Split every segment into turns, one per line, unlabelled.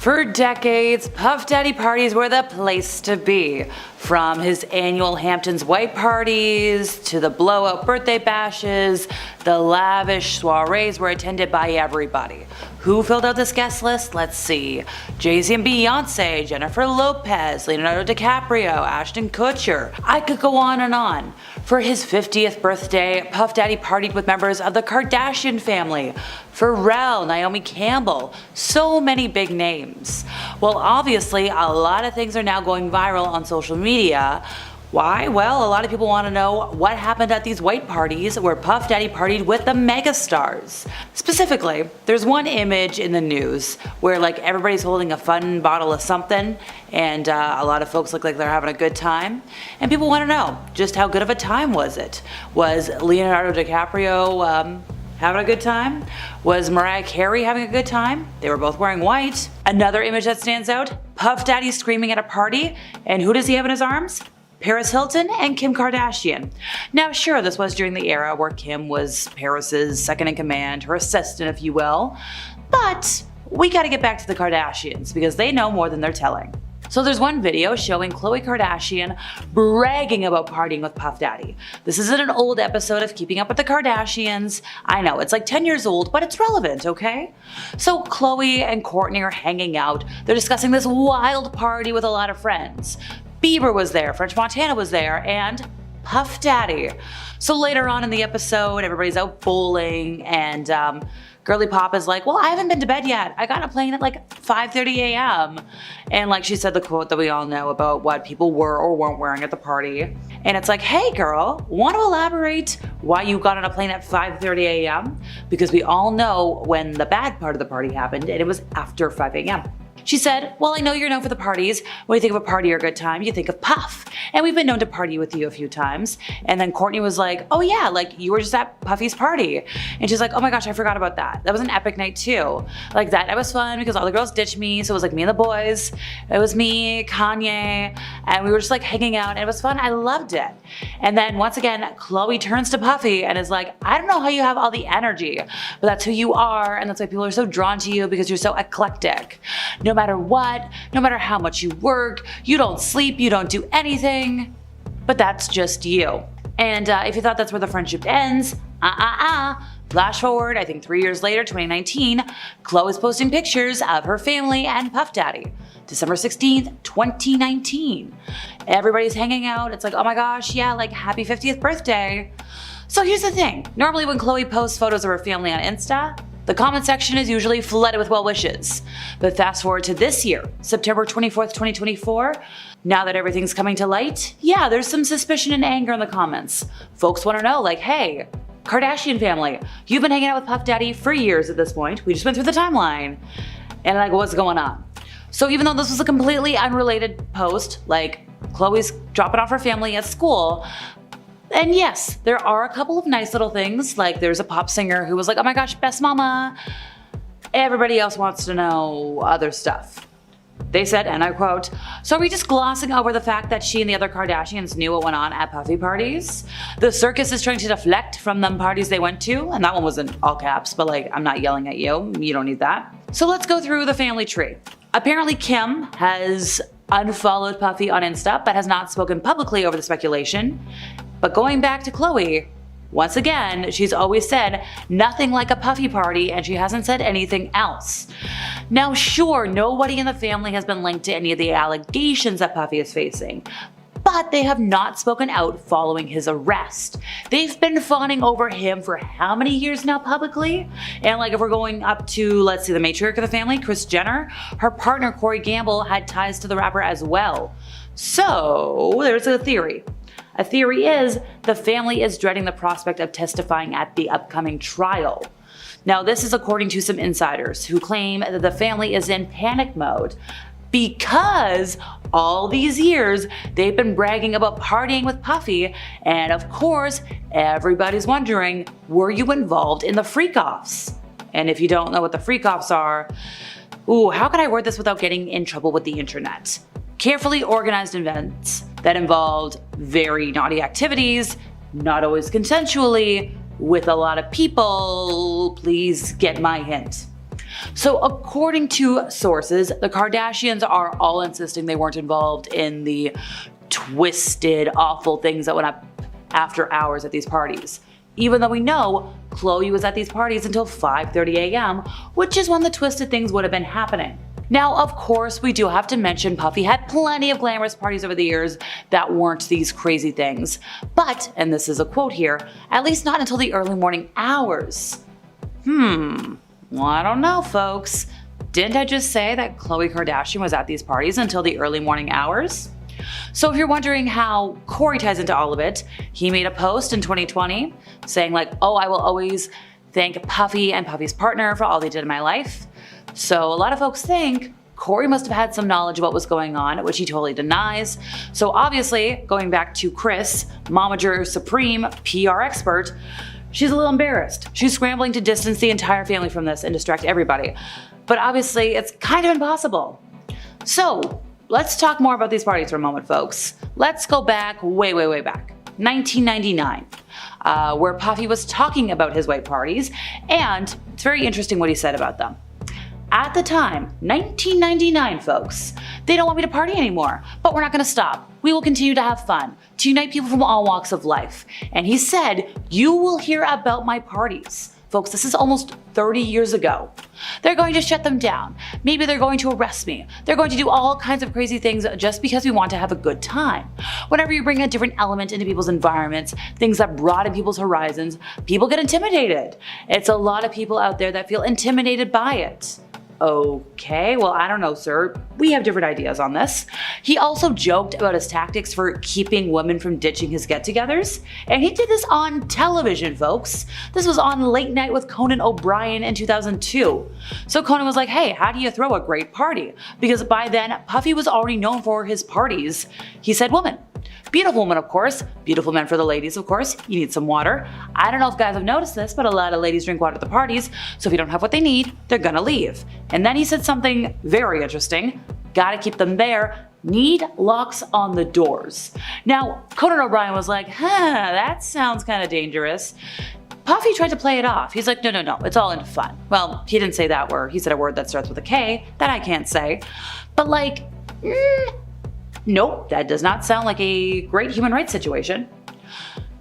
For decades, Puff Daddy parties were the place to be. From his annual Hamptons white parties, to the blowout birthday bashes, the lavish soirees were attended by everybody. Who filled out this guest list? Let's see. Jay-Z and Beyonce, Jennifer Lopez, Leonardo DiCaprio, Ashton Kutcher. I could go on and on. For his 50th birthday, Puff Daddy partied with members of the Kardashian family. Pharrell, Naomi Campbell, so many big names. Well, obviously, a lot of things are now going viral on social media. Why? Well, a lot of people want to know what happened at these white parties where Puff Daddy partied with the megastars. Specifically, there's one image in the news where everybody's holding a fun bottle of something and a lot of folks look like they're having a good time. And people want to know, just how good of a time was it? Was Leonardo DiCaprio having a good time? Was Mariah Carey having a good time? They were both wearing white. Another image that stands out, Puff Daddy screaming at a party, and who does he have in his arms? Paris Hilton and Kim Kardashian. Now sure, this was during the era where Kim was Paris's second in command, her assistant if you will, but we gotta get back to the Kardashians because they know more than they're telling. So there's one video showing Khloe Kardashian bragging about partying with Puff Daddy. This isn't an old episode of Keeping Up with the Kardashians. I know, it's like 10 years old, but it's relevant, okay? So Khloe and Kourtney are hanging out. They're discussing this wild party with a lot of friends. Bieber was there, French Montana was there, and Puff Daddy. So later on in the episode, everybody's out bowling, and Girly Pop is like, well, I haven't been to bed yet. I got on a plane at 5:30 a.m. And she said the quote that we all know about what people were or weren't wearing at the party. And it's like, hey girl, want to elaborate why you got on a plane at 5:30 a.m.? Because we all know when the bad part of the party happened, and it was after 5 a.m. She said, well, I know you're known for the parties. When you think of a party or a good time, you think of Puff. And we've been known to party with you a few times. And then Kourtney was like, oh yeah, you were just at Puffy's party. And she's like, oh my gosh, I forgot about that. That was an epic night too. That was fun because all the girls ditched me. So it was me and the boys. It was me, Kanye, and we were just hanging out and it was fun. I loved it. And then once again, Khloe turns to Puffy and is like, I don't know how you have all the energy, but that's who you are. And that's why people are so drawn to you because you're so eclectic. No matter what, no matter how much you work, you don't sleep, you don't do anything, but that's just you. And if you thought that's where the friendship ends, flash forward, I think 3 years later, 2019, Khloe is posting pictures of her family and Puff Daddy. December 16th, 2019. Everybody's hanging out. It's oh my gosh, yeah, happy 50th birthday. So here's the thing. Normally when Khloe posts photos of her family on Insta, the comment section is usually flooded with well wishes. But fast forward to this year, September 24th, 2024, now that everything's coming to light, yeah, there's some suspicion and anger in the comments. Folks want to know, hey, Kardashian family, you've been hanging out with Puff Daddy for years at this point. We just went through the timeline. And what's going on? So even though this was a completely unrelated post, Khloe's dropping off her family at school, and yes, there are a couple of nice little things, there's a pop singer who was oh my gosh, best mama. Everybody else wants to know other stuff. They said, and I quote, so are we just glossing over the fact that she and the other Kardashians knew what went on at Puffy parties? The circus is trying to deflect from them parties they went to, and that one was in all caps, but I'm not yelling at you, you don't need that. So let's go through the family tree. Apparently Kim has unfollowed Puffy on Insta, but has not spoken publicly over the speculation. But going back to Khloe, once again, she's always said nothing like a Puffy party and she hasn't said anything else. Now sure, nobody in the family has been linked to any of the allegations that Puffy is facing, but they have not spoken out following his arrest. They've been fawning over him for how many years now publicly? And if we're going up to, let's see, the matriarch of the family, Kris Jenner, her partner Corey Gamble had ties to the rapper as well. So there's a theory. A theory is the family is dreading the prospect of testifying at the upcoming trial. Now this is according to some insiders who claim that the family is in panic mode because all these years they've been bragging about partying with Puffy, and of course everybody's wondering, were you involved in the freak-offs? And if you don't know what the freak-offs are, how can I word this without getting in trouble with the internet? Carefully organized events that involved very naughty activities, not always consensually, with a lot of people. Please get my hint. So according to sources, the Kardashians are all insisting they weren't involved in the twisted, awful things that went up after hours at these parties. Even though we know Khloe was at these parties until 5:30 a.m., which is when the twisted things would have been happening. Now, of course, we do have to mention Puffy had plenty of glamorous parties over the years that weren't these crazy things. But, and this is a quote here, at least not until the early morning hours. Well, I don't know, folks. Didn't I just say that Khloe Kardashian was at these parties until the early morning hours? So if you're wondering how Corey ties into all of it, he made a post in 2020 saying like, oh, I will always thank Puffy and Puffy's partner for all they did in my life. So a lot of folks think Corey must have had some knowledge of what was going on, which he totally denies. So obviously, going back to Kris, Momager Supreme PR expert, she's a little embarrassed. She's scrambling to distance the entire family from this and distract everybody. But obviously, it's kind of impossible. So let's talk more about these parties for a moment, folks. Let's go back, way back. 1999, where Puffy was talking about his white parties, and it's very interesting what he said about them. At the time, 1999, folks, they don't want me to party anymore, but we're not going to stop. We will continue to have fun, to unite people from all walks of life. And he said, you will hear about my parties. Folks, this is almost 30 years ago. They're going to shut them down. Maybe they're going to arrest me. They're going to do all kinds of crazy things just because we want to have a good time. Whenever you bring a different element into people's environments, things that broaden people's horizons, people get intimidated. It's a lot of people out there that feel intimidated by it. Okay, well, I don't know, sir. We have different ideas on this. He also joked about his tactics for keeping women from ditching his get-togethers, and he did this on television, folks. This was on Late Night with Conan O'Brien in 2002. So Conan was like, hey, how do you throw a great party? Because by then, Puffy was already known for his parties. He said woman. Beautiful woman, of course. Beautiful men for the ladies, of course. You need some water. I don't know if guys have noticed this, but a lot of ladies drink water at the parties, so if you don't have what they need, they're gonna leave. And then he said something very interesting. Gotta keep them there. Need locks on the doors. Now, Conan O'Brien was like, that sounds kind of dangerous. Puffy tried to play it off. He's like, no, it's all in fun. Well, he didn't say that word. He said a word that starts with a K that I can't say. But like, nope, that does not sound like a great human rights situation.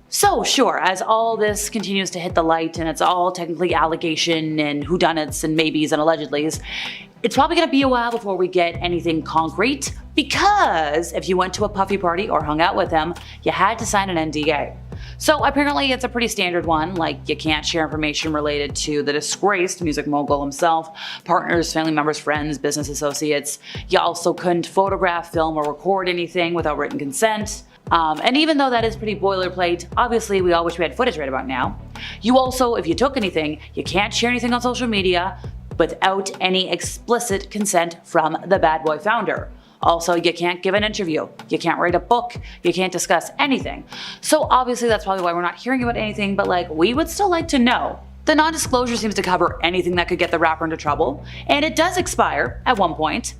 So sure, as all this continues to hit the light and it's all technically allegation and whodunits and maybes and allegedlys, it's probably gonna be a while before we get anything concrete, because if you went to a Puffy party or hung out with him, you had to sign an NDA. So apparently it's a pretty standard one, like you can't share information related to the disgraced music mogul himself, partners, family members, friends, business associates. You also couldn't photograph, film, or record anything without written consent. And even though that is pretty boilerplate, obviously we all wish we had footage right about now. You also, if you took anything, you can't share anything on social media without any explicit consent from the bad boy founder. Also, you can't give an interview, you can't write a book, you can't discuss anything. So obviously that's probably why we're not hearing about anything, but like, we would still like to know. The non-disclosure seems to cover anything that could get the rapper into trouble, and it does expire at one point.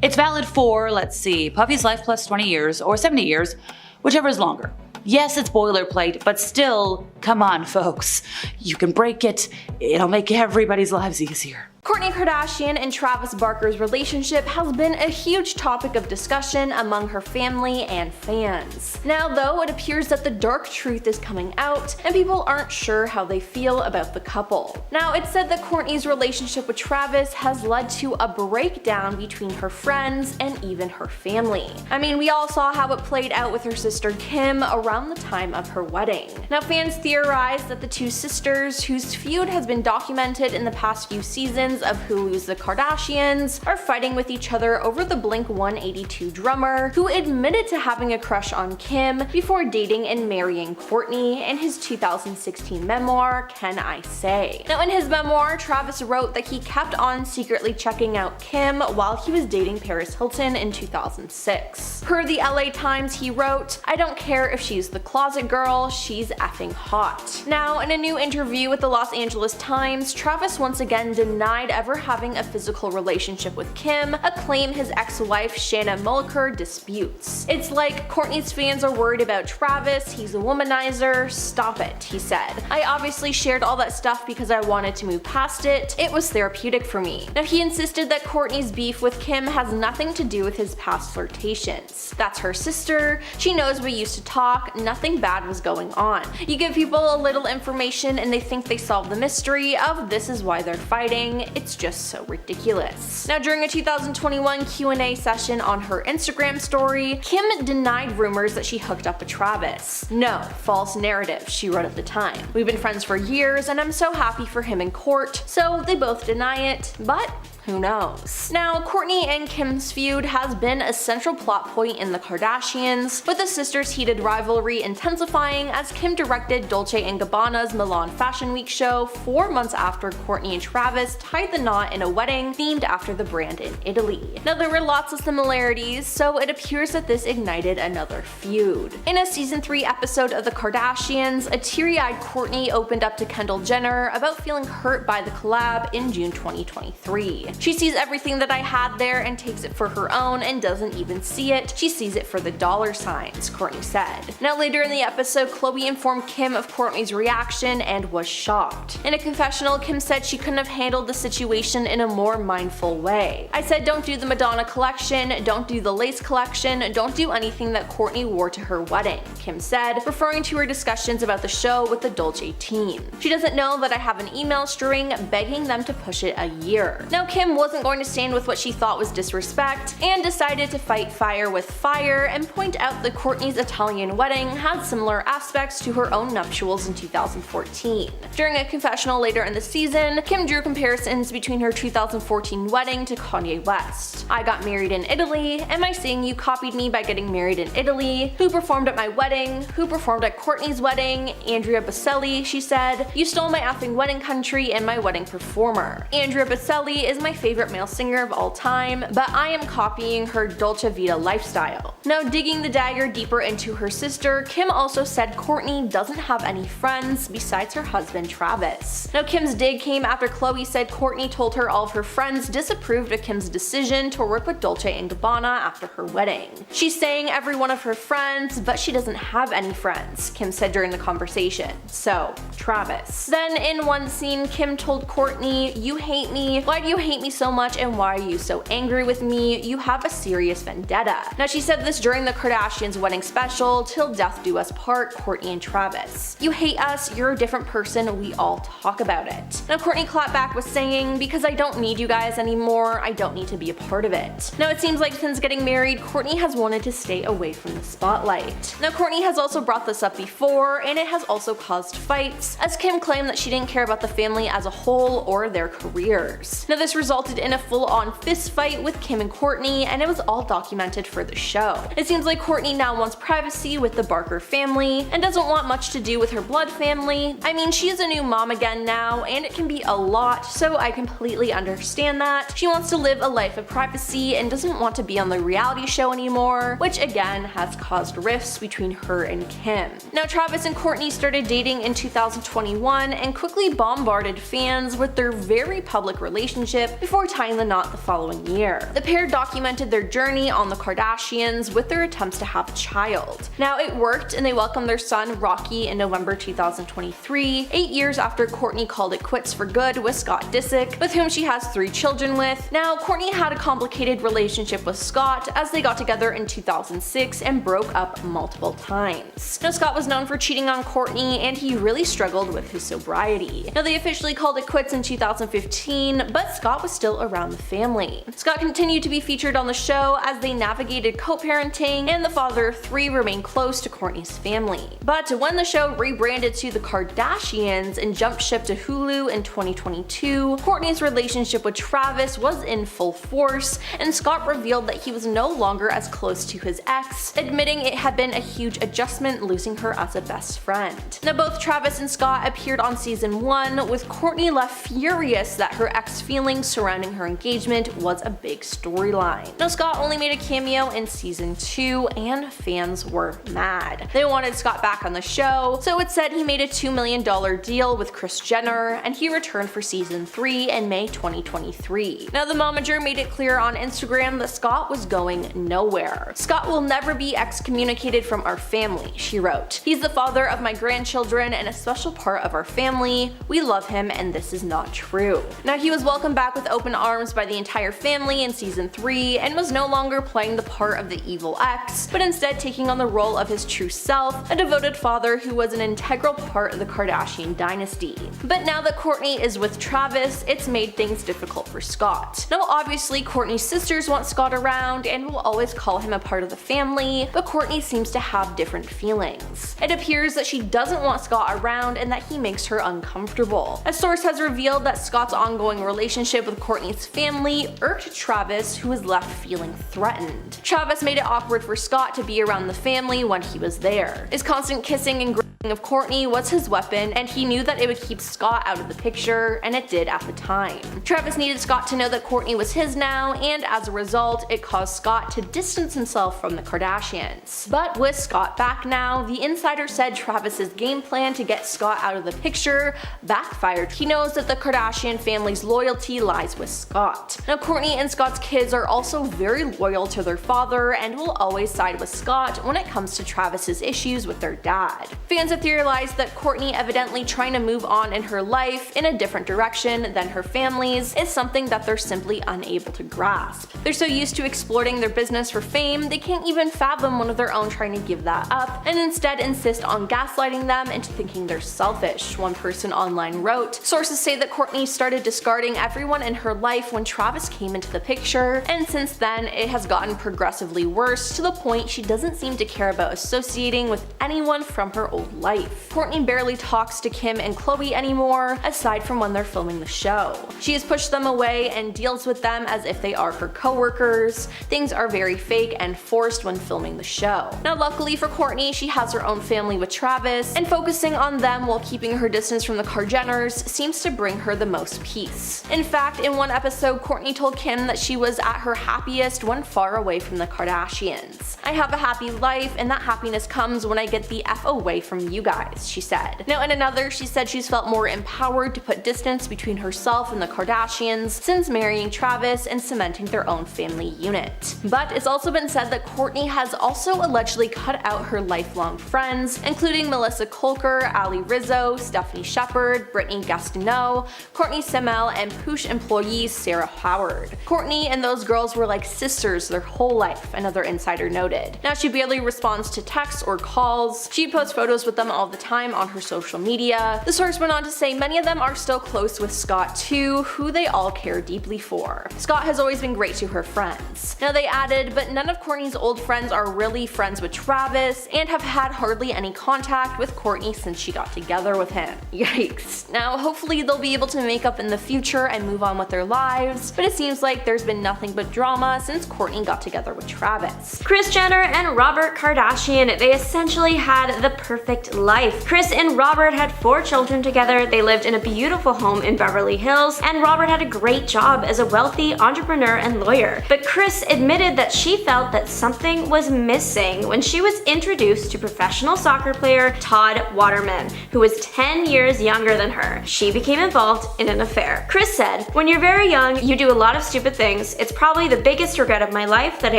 It's valid for, let's see, Puffy's life plus 20 years or 70 years, whichever is longer. Yes, it's boilerplate, but still, come on folks. You can break it, it'll make everybody's lives easier.
Kourtney Kardashian and Travis Barker's relationship has been a huge topic of discussion among her family and fans. Now though, it appears that the dark truth is coming out and people aren't sure how they feel about the couple. Now it's said that Kourtney's relationship with Travis has led to a breakdown between her friends and even her family. I mean, we all saw how it played out with her sister Kim around the time of her wedding. Now fans theorize that the two sisters, whose feud has been documented in the past few seasons of Hulu's The Kardashians, are fighting with each other over the Blink-182 drummer, who admitted to having a crush on Kim before dating and marrying Kourtney in his 2016 memoir, Can I Say? Now in his memoir, Travis wrote that he kept on secretly checking out Kim while he was dating Paris Hilton in 2006. Per the LA Times, he wrote, "I don't care if she's the closet girl, she's effing hot." Now in a new interview with the Los Angeles Times, Travis once again denied denied ever having a physical relationship with Kim, a claim his ex-wife Shanna Mulliker disputes. "It's like Kourtney's fans are worried about Travis, he's a womanizer, stop it," he said. "I obviously shared all that stuff because I wanted to move past it. It was therapeutic for me." Now he insisted that Kourtney's beef with Kim has nothing to do with his past flirtations. "That's her sister, she knows we used to talk, nothing bad was going on. You give people a little information and they think they solve the mystery of this is why they're fighting. It's just so ridiculous." Now during a 2021 Q&A session on her Instagram story, Kim denied rumors that she hooked up with Travis. "No, false narrative," she wrote at the time. "We've been friends for years and I'm so happy for him and Kourt." So they both deny it, but who knows? Now, Kourtney and Kim's feud has been a central plot point in the Kardashians, with the sisters' heated rivalry intensifying as Kim directed Dolce & Gabbana's Milan Fashion Week show 4 months after Kourtney and Travis tied the knot in a wedding themed after the brand in Italy. Now, there were lots of similarities, so it appears that this ignited another feud. In a season 3 episode of the Kardashians, a teary-eyed Kourtney opened up to Kendall Jenner about feeling hurt by the collab in June 2023. "She sees everything that I had there and takes it for her own and doesn't even see it. She sees it for the dollar signs," Kourtney said. Now later in the episode, Khloe informed Kim of Kourtney's reaction and was shocked. In a confessional, Kim said she couldn't have handled the situation in a more mindful way. "I said don't do the Madonna collection, don't do the lace collection, don't do anything that Kourtney wore to her wedding," Kim said, referring to her discussions about the show with the Dolce team. "She doesn't know that I have an email string begging them to push it a year." Now Kim wasn't going to stand with what she thought was disrespect and decided to fight fire with fire and point out that Kourtney's Italian wedding had similar aspects to her own nuptials in 2014. During a confessional later in the season, Kim drew comparisons between her 2014 wedding to Kanye West. "I got married in Italy. Am I saying you copied me by getting married in Italy? Who performed at my wedding? Who performed at Kourtney's wedding? Andrea Bocelli," she said. "You stole my effing wedding country and my wedding performer. Andrea Bocelli is my favorite male singer of all time, but I am copying her Dolce Vita lifestyle." Now digging the dagger deeper into her sister, Kim also said Kourtney doesn't have any friends besides her husband Travis. Now Kim's dig came after Khloe said Kourtney told her all of her friends disapproved of Kim's decision to work with Dolce & Gabbana after her wedding. "She's saying every one of her friends, but she doesn't have any friends," Kim said during the conversation. So, Travis. Then in one scene, Kim told Kourtney, "You hate me. Why do you hate me so much and why are you so angry with me? You have a serious vendetta." Now she said this during the Kardashians' wedding special, Till Death Do Us Part, Kourtney and Travis. "You hate us, you're a different person, we all talk about it." Now Kourtney clapped back with saying, "Because I don't need you guys anymore, I don't need to be a part of it." Now it seems like since getting married, Kourtney has wanted to stay away from the spotlight. Now Kourtney has also brought this up before, and it has also caused fights, as Kim claimed that she didn't care about the family as a whole or their careers. Now this resulted in a full-on fist fight with Kim and Kourtney, and it was all documented for the show. It seems like Kourtney now wants privacy with the Barker family and doesn't want much to do with her blood family. I mean, she's a new mom again now, and it can be a lot, so I completely understand that. She wants to live a life of privacy and doesn't want to be on the reality show anymore, which again has caused rifts between her and Kim. Now Travis and Kourtney started dating in 2021 and quickly bombarded fans with their very public relationship before tying the knot the following year. The pair documented their journey on the Kardashians with their attempts to have a child. Now it worked, and they welcomed their son Rocky in November 2023, 8 years after Kourtney called it quits for good with Scott Disick, with whom she has 3 children with. Now Kourtney had a complicated relationship with Scott as they got together in 2006 and broke up multiple times. Now Scott was known for cheating on Kourtney, and he really struggled with his sobriety. Now they officially called it quits in 2015, but Scott was still around the family. Scott continued to be featured on the show as they navigated co-parenting, and the father of 3 remained close to Kourtney's family. But when the show rebranded to the Kardashians and jumped ship to Hulu in 2022, Kourtney's relationship with Travis was in full force, and Scott revealed that he was no longer as close to his ex, admitting it had been a huge adjustment losing her as a best friend. Now both Travis and Scott appeared on season 1, with Kourtney left furious that her ex feelings surrounding her engagement was a big storyline. Now, Scott only made a cameo in season 2, and fans were mad. They wanted Scott back on the show, so it said he made a $2 million deal with Kris Jenner, and he returned for season 3 in May 2023. Now, the momager made it clear on Instagram that Scott was going nowhere. "Scott will never be excommunicated from our family," she wrote. "He's the father of my grandchildren and a special part of our family. We love him, and this is not true." Now, he was welcomed back with open arms by the entire family in season 3 and was no longer playing the part of the evil ex, but instead taking on the role of his true self, a devoted father who was an integral part of the Kardashian dynasty. But now that Kourtney is with Travis, it's made things difficult for Scott. Now, obviously, Kourtney's sisters want Scott around and will always call him a part of the family, but Kourtney seems to have different feelings. It appears that she doesn't want Scott around and that he makes her uncomfortable. A source has revealed that Scott's ongoing relationship with Kourtney's family irked Travis, who was left feeling threatened. Travis made it awkward for Scott to be around the family when he was there. His constant kissing and of Kourtney was his weapon, and he knew that it would keep Scott out of the picture, and it did at the time. Travis needed Scott to know that Kourtney was his now, and as a result, it caused Scott to distance himself from the Kardashians. But with Scott back now, the insider said Travis's game plan to get Scott out of the picture backfired. He knows that the Kardashian family's loyalty lies with Scott. Now, Kourtney and Scott's kids are also very loyal to their father and will always side with Scott when it comes to Travis's issues with their dad. Fans have theorized that Kourtney evidently trying to move on in her life in a different direction than her family's is something that they're simply unable to grasp. They're so used to exploiting their business for fame, they can't even fathom one of their own trying to give that up, and instead insist on gaslighting them into thinking they're selfish, one person online wrote. Sources say that Kourtney started discarding everyone in her life when Travis came into the picture, and since then it has gotten progressively worse to the point she doesn't seem to care about associating with anyone from her old life. Kourtney barely talks to Kim and Khloe anymore, aside from when they're filming the show. She has pushed them away and deals with them as if they are her co-workers. Things are very fake and forced when filming the show. Now, luckily for Kourtney, she has her own family with Travis, and focusing on them while keeping her distance from the Kardashians seems to bring her the most peace. In fact, in one episode, Kourtney told Kim that she was at her happiest when far away from the Kardashians. "I have a happy life, and that happiness comes when I get the F away from you guys," she said. Now, in another, she said she's felt more empowered to put distance between herself and the Kardashians since marrying Travis and cementing their own family unit. But it's also been said that Kourtney has also allegedly cut out her lifelong friends, including Melissa Kolker, Ali Rizzo, Stephanie Shepard, Brittany Gastineau, Kourtney Semmel, and Poosh employee Sarah Howard. Kourtney and those girls were like sisters their whole life, another insider noted. Now, she barely responds to texts or calls. She posts photos with them all the time on her social media. The source went on to say many of them are still close with Scott too, who they all care deeply for. Scott has always been great to her friends. Now, they added, but none of Kourtney's old friends are really friends with Travis and have had hardly any contact with Kourtney since she got together with him. Yikes. Now, hopefully they'll be able to make up in the future and move on with their lives, but it seems like there's been nothing but drama since Kourtney got together with Travis.
Kris Jenner and Robert Kardashian, they essentially had the perfect life. Kris and Robert had 4 children together, they lived in a beautiful home in Beverly Hills, and Robert had a great job as a wealthy entrepreneur and lawyer. But Kris admitted that she felt that something was missing when she was introduced to professional soccer player Todd Waterman, who was 10 years younger than her. She became involved in an affair. Kris said, "When you're very young, you do a lot of stupid things. It's probably the biggest regret of my life that I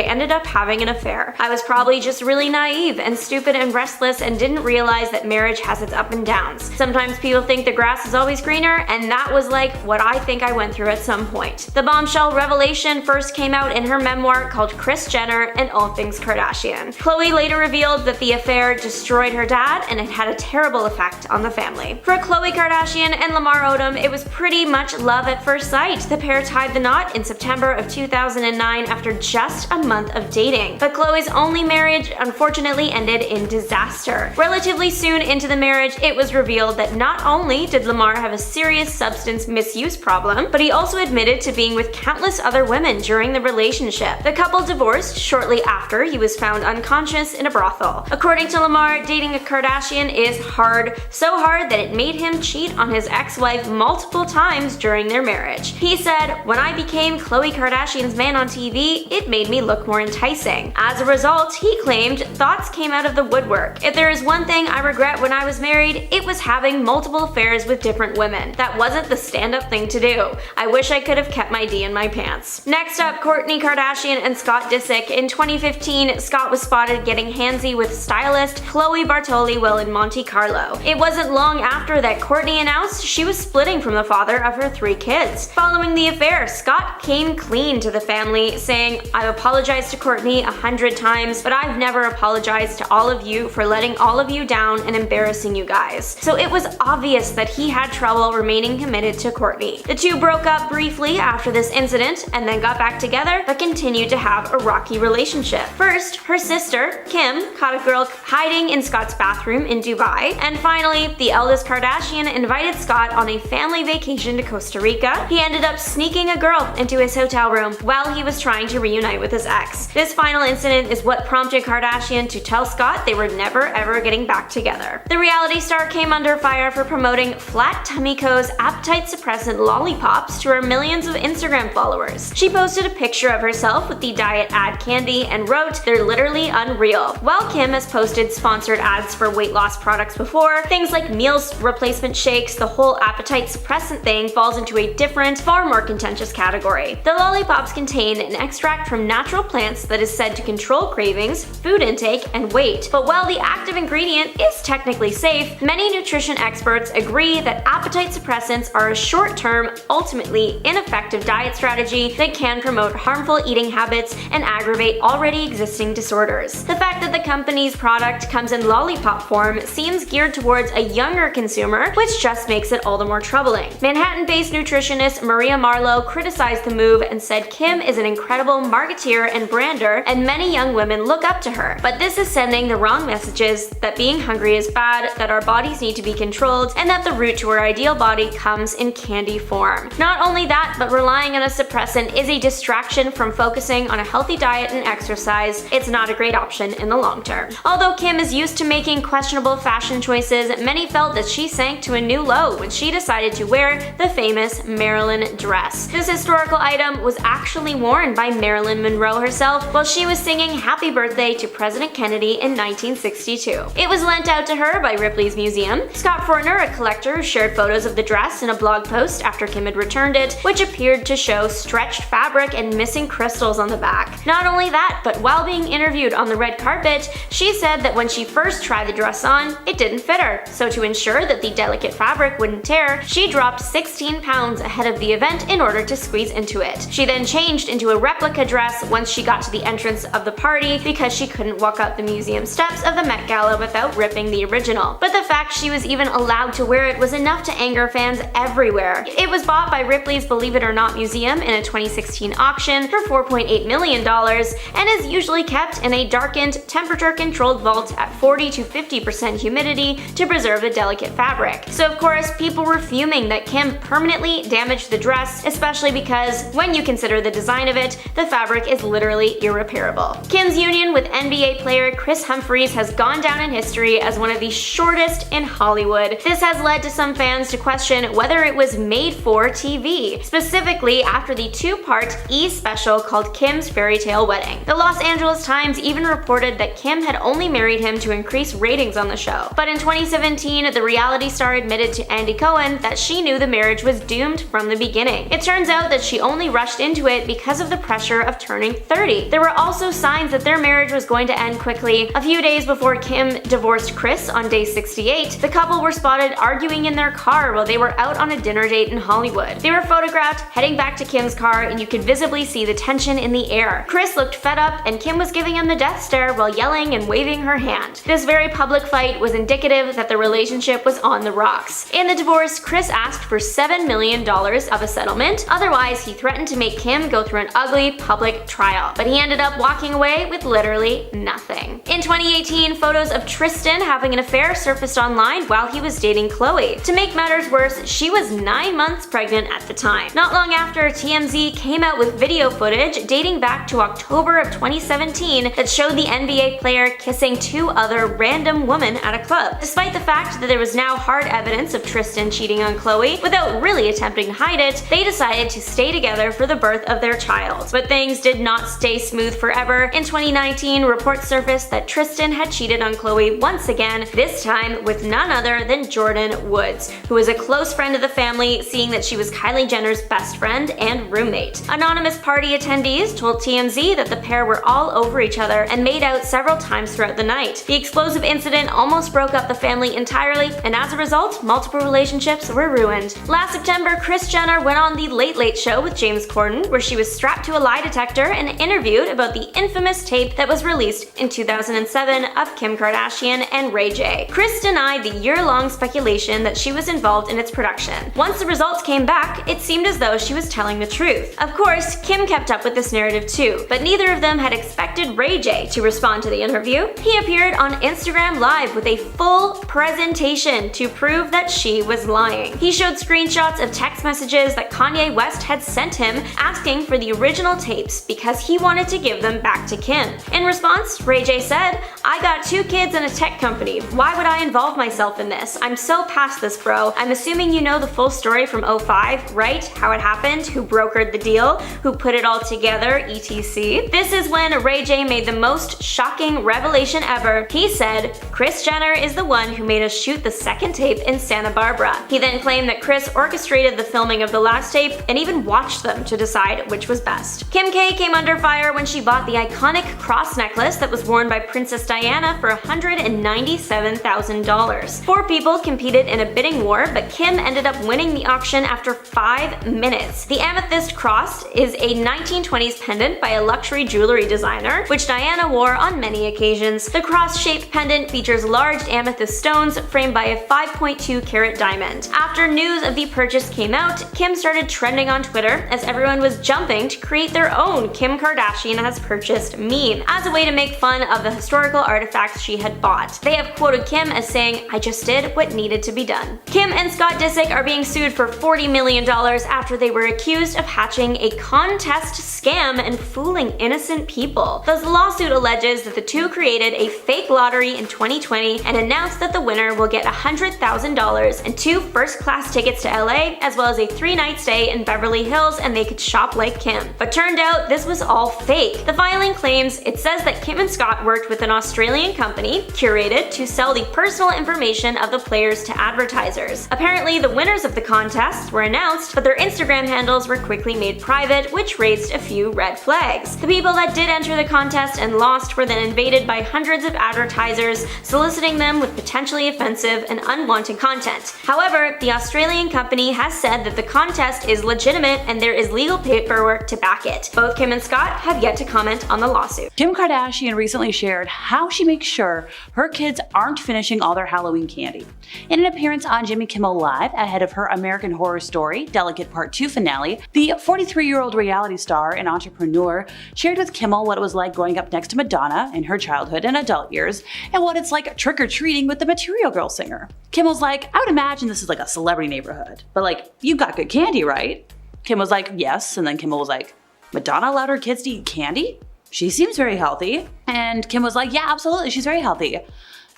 ended up having an affair. I was probably just really naive and stupid and restless and didn't realize that marriage has its ups and downs. Sometimes people think the grass is always greener, and that was like what I think I went through at some point." The bombshell revelation first came out in her memoir called Kris Jenner and All Things Kardashian. Khloe later revealed that the affair destroyed her dad and it had a terrible effect on the family. For Khloe Kardashian and Lamar Odom, it was pretty much love at first sight. The pair tied the knot in September of 2009 after just a month of dating. But Khloe's only marriage unfortunately ended in disaster. Relatively Relatively soon into the marriage, it was revealed that not only did Lamar have a serious substance misuse problem, but he also admitted to being with countless other women during the relationship. The couple divorced shortly after he was found unconscious in a brothel. According to Lamar, dating a Kardashian is hard, so hard that it made him cheat on his ex-wife multiple times during their marriage. He said, "When I became Khloe Kardashian's man on TV, it made me look more enticing." As a result, he claimed, thoughts came out of the woodwork. "If there is one thing I regret when I was married, it was having multiple affairs with different women. That wasn't the stand-up thing to do. I wish I could have kept my D in my pants." Next up, Kourtney Kardashian and Scott Disick. In 2015, Scott was spotted getting handsy with stylist Chloe Bartoli while in Monte Carlo. It wasn't long after that Kourtney announced she was splitting from the father of her 3 kids. Following the affair, Scott came clean to the family, saying, "I've apologized to Kourtney 100 times, but I've never apologized to all of you for letting all of you down and embarrassing you guys." So it was obvious that he had trouble remaining committed to Kourtney. The two broke up briefly after this incident and then got back together, but continued to have a rocky relationship. First, her sister, Kim, caught a girl hiding in Scott's bathroom in Dubai, and finally, the eldest Kardashian invited Scott on a family vacation to Costa Rica. He ended up sneaking a girl into his hotel room while he was trying to reunite with his ex. This final incident is what prompted Kardashian to tell Scott they were never ever getting back together. The reality star came under fire for promoting Flat Tummy Co.'s appetite suppressant lollipops to her millions of Instagram followers. She posted a picture of herself with the diet ad candy and wrote, "They're literally unreal." While Kim has posted sponsored ads for weight loss products before, things like meals replacement shakes, the whole appetite suppressant thing falls into a different, far more contentious category. The lollipops contain an extract from natural plants that is said to control cravings, food intake, and weight. But while the active ingredient is technically safe, many nutrition experts agree that appetite suppressants are a short-term, ultimately ineffective diet strategy that can promote harmful eating habits and aggravate already existing disorders. The fact that the company's product comes in lollipop form seems geared towards a younger consumer, which just makes it all the more troubling. Manhattan-based nutritionist Maria Marlowe criticized the move and said Kim is an incredible marketeer and brander, and many young women look up to her. But this is sending the wrong messages that being hungry is bad, that our bodies need to be controlled, and that the route to our ideal body comes in candy form. Not only that, but relying on a suppressant is a distraction from focusing on a healthy diet and exercise. It's not a great option in the long term. Although Kim is used to making questionable fashion choices, many felt that she sank to a new low when she decided to wear the famous Marilyn dress. This historical item was actually worn by Marilyn Monroe herself while she was singing Happy Birthday to President Kennedy in 1962. It was lent out to her by Ripley's Museum. Scott Fortner, a collector, shared photos of the dress in a blog post after Kim had returned it, which appeared to show stretched fabric and missing crystals on the back. Not only that, but while being interviewed on the red carpet, she said that when she first tried the dress on, it didn't fit her. So to ensure that the delicate fabric wouldn't tear, she dropped 16 pounds ahead of the event in order to squeeze into it. She then changed into a replica dress once she got to the entrance of the party because she couldn't walk up the museum steps of the Met Gala without ripping the original. But the fact she was even allowed to wear it was enough to anger fans everywhere. It was bought by Ripley's Believe It or Not Museum in a 2016 auction for $4.8 million and is usually kept in a darkened, temperature-controlled vault at 40 to 50% humidity to preserve the delicate fabric. So of course, people were fuming that Kim permanently damaged the dress, especially because when you consider the design of it, the fabric is literally irreparable. Kim's union with NBA player Kris Humphries has gone down in history as one of the shortest in Hollywood. This has led to some fans to question whether it was made for TV, specifically after the 2-part E! Special called Kim's Fairy Tale Wedding. The Los Angeles Times even reported that Kim had only married him to increase ratings on the show. But in 2017, the reality star admitted to Andy Cohen that she knew the marriage was doomed from the beginning. It turns out that she only rushed into it because of the pressure of turning 30. There were also signs that their marriage was going to end quickly. A few days before Kim divorced Kris on day 68, the couple were spotted arguing in their car while they were out on a dinner date in Hollywood. They were photographed heading back to Kim's car, and you could visibly see the tension in the air. Kris looked fed up, and Kim was giving him the death stare while yelling and waving her hand. This very public fight was indicative that the relationship was on the rocks. In the divorce, Kris asked for $7 million of a settlement, otherwise he threatened to make Kim go through an ugly public trial. But he ended up walking away with literally nothing. In 2018, photos of Tristan, Tristan having an affair surfaced online while he was dating Khloe. To make matters worse, she was 9 months pregnant at the time. Not long after, TMZ came out with video footage dating back to October of 2017 that showed the NBA player kissing 2 other random women at a club. Despite the fact that there was now hard evidence of Tristan cheating on Khloe, without really attempting to hide it, they decided to stay together for the birth of their child. But things did not stay smooth forever. In 2019, reports surfaced that Tristan had cheated on Khloe once again, this time with none other than Jordan Woods, who was a close friend of the family, seeing that she was Kylie Jenner's best friend and roommate. Anonymous party attendees told TMZ that the pair were all over each other and made out several times throughout the night. The explosive incident almost broke up the family entirely, and as a result, multiple relationships were ruined. Last September, Kris Jenner went on The Late Late Show with James Corden, where she was strapped to a lie detector and interviewed about the infamous tape that was released in 2007 of Kim Kardashian and Ray J. Kris denied the year-long speculation that she was involved in its production. Once the results came back, it seemed as though she was telling the truth. Of course, Kim kept up with this narrative too, but neither of them had expected Ray J to respond to the interview. He appeared on Instagram Live with a full presentation to prove that she was lying. He showed screenshots of text messages that Kanye West had sent him asking for the original tapes because he wanted to give them back to Kim. In response, Ray J said, "I got 2 kids and a tech company. Why would I involve myself in this? I'm so past this, bro. I'm assuming you know the full story from 05, right? How it happened, who brokered the deal, who put it all together, etc." This is when Ray J made the most shocking revelation ever. He said, "Kris Jenner is the one who made us shoot the second tape in Santa Barbara." He then claimed that Kris orchestrated the filming of the last tape and even watched them to decide which was best. Kim K came under fire when she bought the iconic cross necklace that was worn by Princess Diana for $197,000. 4 people competed in a bidding war, but Kim ended up winning the auction after 5 minutes. The amethyst cross is a 1920s pendant by a luxury jewelry designer, which Diana wore on many occasions. The cross-shaped pendant features large amethyst stones framed by a 5.2 carat diamond. After news of the purchase came out, Kim started trending on Twitter as everyone was jumping to create their own Kim Kardashian has purchased meme as a way to make fun of the historical artifacts she had bought. They have quoted Kim as saying, "I just did what needed to be done." Kim and Scott Disick are being sued for $40 million after they were accused of hatching a contest scam and fooling innocent people. The lawsuit alleges that the two created a fake lottery in 2020 and announced that the winner will get $100,000 and 2 first-class tickets to LA, as well as a 3-night stay in Beverly Hills, and they could shop like Kim. But turned out this was all fake. The filing claims it says that Kim and Scott worked with an Australian company, Curated, to sell the personal information of the players to advertisers. Apparently, the winners of the contests were announced, but their Instagram handles were quickly made private, which raised a few red flags. The people that did enter the contest and lost were then invaded by hundreds of advertisers, soliciting them with potentially offensive and unwanted content. However, the Australian company has said that the contest is legitimate and there is legal paperwork to back it. Both Kim and Scott have yet to comment on the lawsuit.
Kim Kardashian recently shared how she makes sure her kids aren't finishing all their Halloween candy. In an appearance on Jimmy Kimmel Live ahead of her American Horror Story Delicate Part 2 finale, the 43-year-old reality star and entrepreneur shared with Kimmel what it was like growing up next to Madonna in her childhood and adult years, and what it's like trick-or-treating with the Material Girl singer. Kimmel's like, "I would imagine this is like a celebrity neighborhood, but like, you've got good candy, right?" Kim was like, "Yes," and then Kimmel was like, "Madonna allowed her kids to eat candy? She seems very healthy." And Kim was like, "Yeah, absolutely, she's very healthy.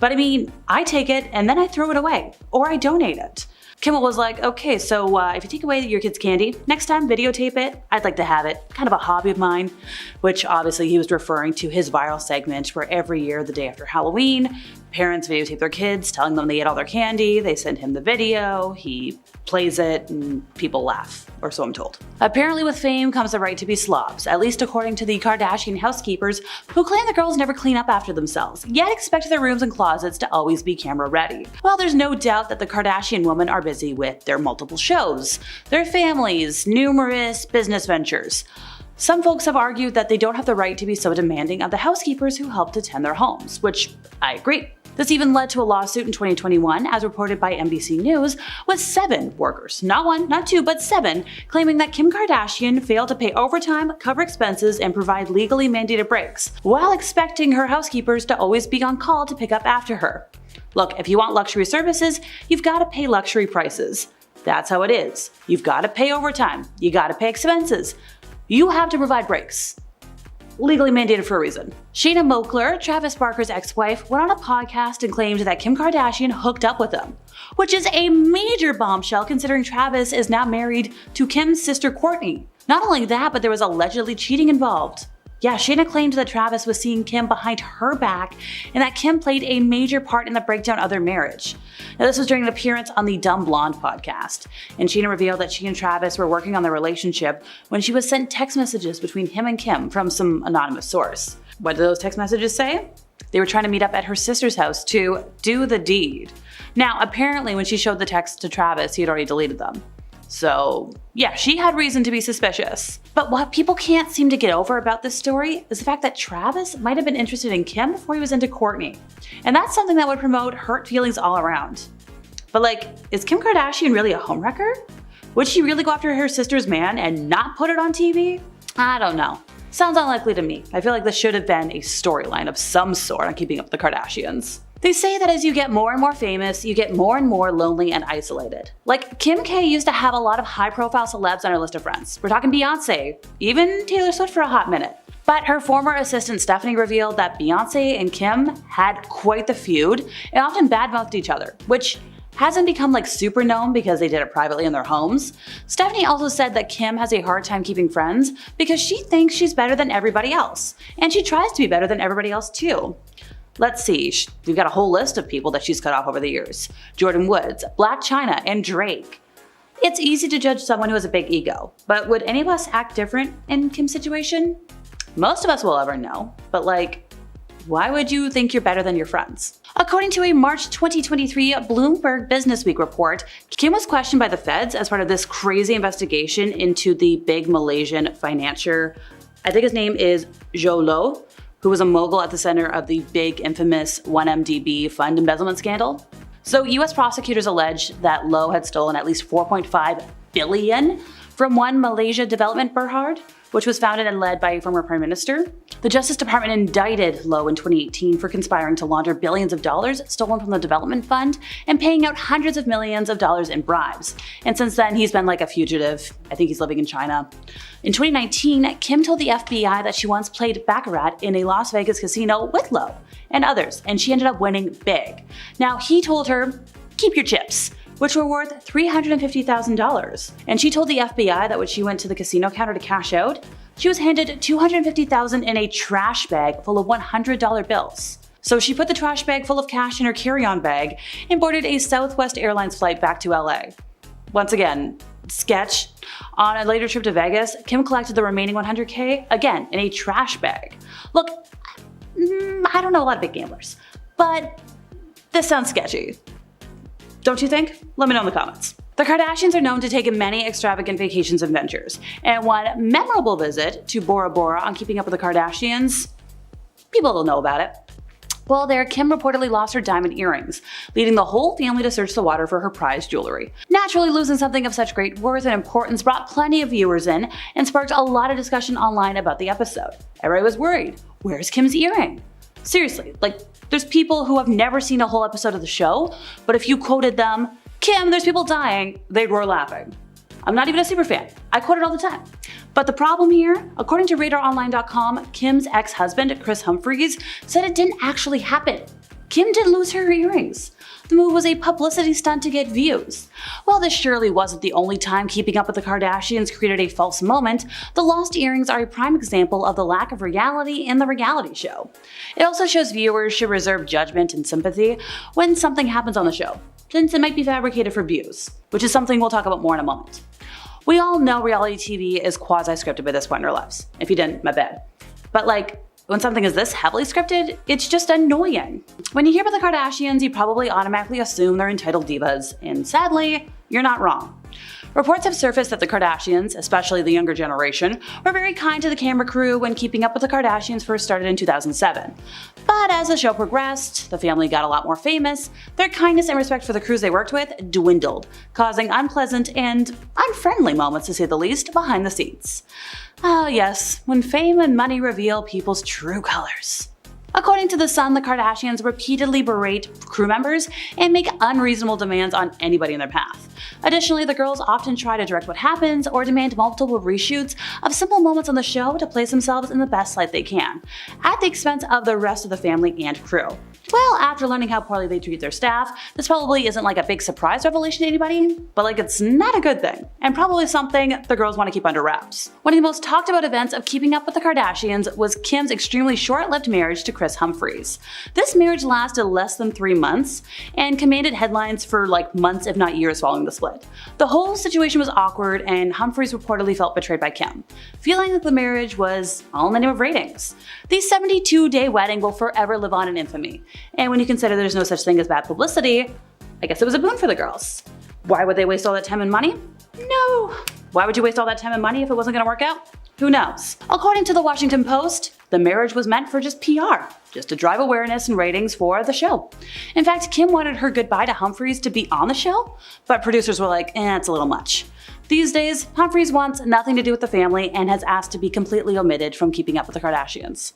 But I mean, I take it and then I throw it away, or I donate it." Kimmel was like, "Okay, so if you take away your kid's candy, next time videotape it. I'd like to have it. Kind of a hobby of mine," which obviously he was referring to his viral segment where every year, the day after Halloween, parents videotape their kids, telling them they ate all their candy, they send him the video, he plays it, and people laugh, or so I'm told. Apparently with fame comes the right to be slobs, at least according to the Kardashian housekeepers, who claim the girls never clean up after themselves, yet expect their rooms and closets to always be camera ready. Well, there's no doubt that the Kardashian women are busy with their multiple shows, their families, numerous business ventures. Some folks have argued that they don't have the right to be so demanding of the housekeepers who help to tend their homes, which I agree. This even led to a lawsuit in 2021, as reported by NBC News, with 7 workers, not 1, not 2, but 7, claiming that Kim Kardashian failed to pay overtime, cover expenses, and provide legally mandated breaks, while expecting her housekeepers to always be on call to pick up after her. Look, if you want luxury services, you've got to pay luxury prices. That's how it is. You've got to pay overtime. You got to pay expenses. You have to provide breaks. Legally mandated for a reason. Shayna Moakler, Travis Barker's ex-wife, went on a podcast and claimed that Kim Kardashian hooked up with him, which is a major bombshell considering Travis is now married to Kim's sister Kourtney. Not only that, but there was allegedly cheating involved. Yeah, Shayna claimed that Travis was seeing Kim behind her back and that Kim played a major part in the breakdown of their marriage. Now, this was during an appearance on the Dumb Blonde podcast, and Shayna revealed that she and Travis were working on their relationship when she was sent text messages between him and Kim from some anonymous source. What did those text messages say? They were trying to meet up at her sister's house to do the deed. Now, apparently when she showed the text to Travis, he had already deleted them. So yeah, she had reason to be suspicious. But what people can't seem to get over about this story is the fact that Travis might have been interested in Kim before he was into Kourtney. And that's something that would promote hurt feelings all around. But like, is Kim Kardashian really a homewrecker? Would she really go after her sister's man and not put it on TV? I don't know. Sounds unlikely to me. I feel like this should have been a storyline of some sort on Keeping Up with the Kardashians. They say that as you get more and more famous, you get more and more lonely and isolated. Like, Kim K used to have a lot of high-profile celebs on her list of friends. We're talking Beyonce, even Taylor Swift for a hot minute. But her former assistant Stephanie revealed that Beyonce and Kim had quite the feud and often badmouthed each other, which hasn't become like super known because they did it privately in their homes. Stephanie also said that Kim has a hard time keeping friends because she thinks she's better than everybody else, and she tries to be better than everybody else too. Let's see, we've got a whole list of people that she's cut off over the years. Jordan Woods, Black China, and Drake. It's easy to judge someone who has a big ego, but would any of us act different in Kim's situation? Most of us will ever know, but like, why would you think you're better than your friends? According to a March 2023 Bloomberg Businessweek report, Kim was questioned by the feds as part of this crazy investigation into the big Malaysian financier. I think his name is Zhou Lo, who was a mogul at the center of the big infamous 1MDB fund embezzlement scandal. So US prosecutors allege that Low had stolen at least 4.5 billion from One Malaysia Development Berhad, which was founded and led by a former prime minister. The Justice Department indicted Low in 2018 for conspiring to launder billions of dollars stolen from the development fund and paying out hundreds of millions of dollars in bribes. And since then, he's been like a fugitive. I think he's living in China. In 2019, Kim told the FBI that she once played Baccarat in a Las Vegas casino with Low and others, and she ended up winning big. Now, he told her, "Keep your chips," which were worth $350,000. And she told the FBI that when she went to the casino counter to cash out, she was handed $250,000 in a trash bag full of $100 bills. So she put the trash bag full of cash in her carry-on bag and boarded a Southwest Airlines flight back to LA. Once again, sketch. On a later trip to Vegas, Kim collected the remaining $100K, again, in a trash bag. Look, I don't know a lot of big gamblers, but this sounds sketchy. Don't you think? Let me know in the comments. The Kardashians are known to take many extravagant vacations and ventures, and one memorable visit to Bora Bora on Keeping Up with the Kardashians, people will know about it. Well, there, Kim reportedly lost her diamond earrings, leading the whole family to search the water for her prized jewelry. Naturally, losing something of such great worth and importance brought plenty of viewers in and sparked a lot of discussion online about the episode. Everybody was worried, where's Kim's earring? Seriously, like, there's people who have never seen a whole episode of the show, but if you quoted them, "Kim, there's people dying," they'd roar laughing. I'm not even a super fan. I quote it all the time. But the problem here, according to RadarOnline.com, Kim's ex-husband, Chris Humphries, said it didn't actually happen. Kim didn't lose her earrings. The move was a publicity stunt to get views. While this surely wasn't the only time Keeping Up with the Kardashians created a false moment, the lost earrings are a prime example of the lack of reality in the reality show. It also shows viewers should reserve judgment and sympathy when something happens on the show, since it might be fabricated for views, which is something we'll talk about more in a moment. We all know reality TV is quasi-scripted by this point in our lives. If you didn't, my bad. But like, when something is this heavily scripted, it's just annoying. When you hear about the Kardashians, you probably automatically assume they're entitled divas, and sadly, you're not wrong. Reports have surfaced that the Kardashians, especially the younger generation, were very kind to the camera crew when Keeping Up with the Kardashians first started in 2007. But as the show progressed, the family got a lot more famous, their kindness and respect for the crews they worked with dwindled, causing unpleasant and unfriendly moments, to say the least, behind the scenes. Ah yes, when fame and money reveal people's true colors. According to The Sun, the Kardashians repeatedly berate crew members and make unreasonable demands on anybody in their path. Additionally, the girls often try to direct what happens or demand multiple reshoots of simple moments on the show to place themselves in the best light they can, at the expense of the rest of the family and crew. Well, after learning how poorly they treat their staff, this probably isn't like a big surprise revelation to anybody, but like it's not a good thing, and probably something the girls want to keep under wraps. One of the most talked about events of keeping up with the Kardashians was Kim's extremely short-lived marriage to Kris Humphries. This marriage lasted less than 3 months and commanded headlines for like months if not years following the split. The whole situation was awkward and Humphries reportedly felt betrayed by Kim, feeling that the marriage was all in the name of ratings. The 72-day wedding will forever live on in infamy. And when you consider there's no such thing as bad publicity, I guess it was a boon for the girls. Why would they waste all that time and money? No. Why would you waste all that time and money if it wasn't gonna work out? Who knows? According to the Washington Post, the marriage was meant for just PR, just to drive awareness and ratings for the show. In fact, Kim wanted her goodbye to Humphries to be on the show, but producers were like, it's a little much. These days, Humphries wants nothing to do with the family and has asked to be completely omitted from keeping up with the Kardashians.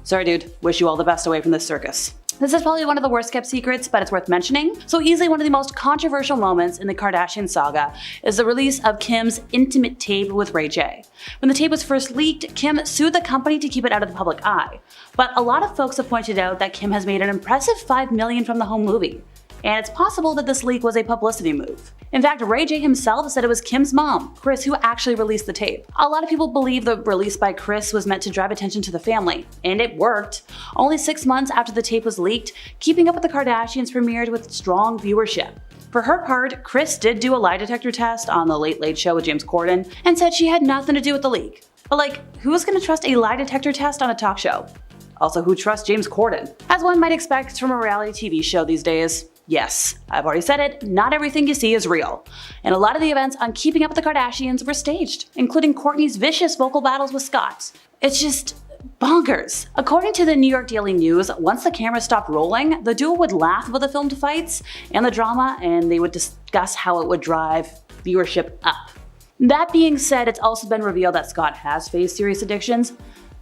Sorry dude, wish you all the best away from this circus. This is probably one of the worst kept secrets, but it's worth mentioning. So easily one of the most controversial moments in the Kardashian saga is the release of Kim's intimate tape with Ray J. When the tape was first leaked, Kim sued the company to keep it out of the public eye. But a lot of folks have pointed out that Kim has made an impressive $5 million from the home movie. And it's possible that this leak was a publicity move. In fact, Ray J himself said it was Kim's mom, Kris, who actually released the tape. A lot of people believe the release by Kris was meant to drive attention to the family, and it worked. Only 6 months after the tape was leaked, Keeping Up with the Kardashians premiered with strong viewership. For her part, Kris did do a lie detector test on The Late Late Show with James Corden and said she had nothing to do with the leak. But like, who's gonna trust a lie detector test on a talk show? Also, who trusts James Corden? As one might expect from a reality TV show these days. Yes, I've already said it, not everything you see is real. And a lot of the events on Keeping Up with the Kardashians were staged, including Kourtney's vicious vocal battles with Scott. It's just bonkers. According to the New York Daily News, once the camera stopped rolling, the duo would laugh about the filmed fights and the drama, and they would discuss how it would drive viewership up. That being said, it's also been revealed that Scott has faced serious addictions,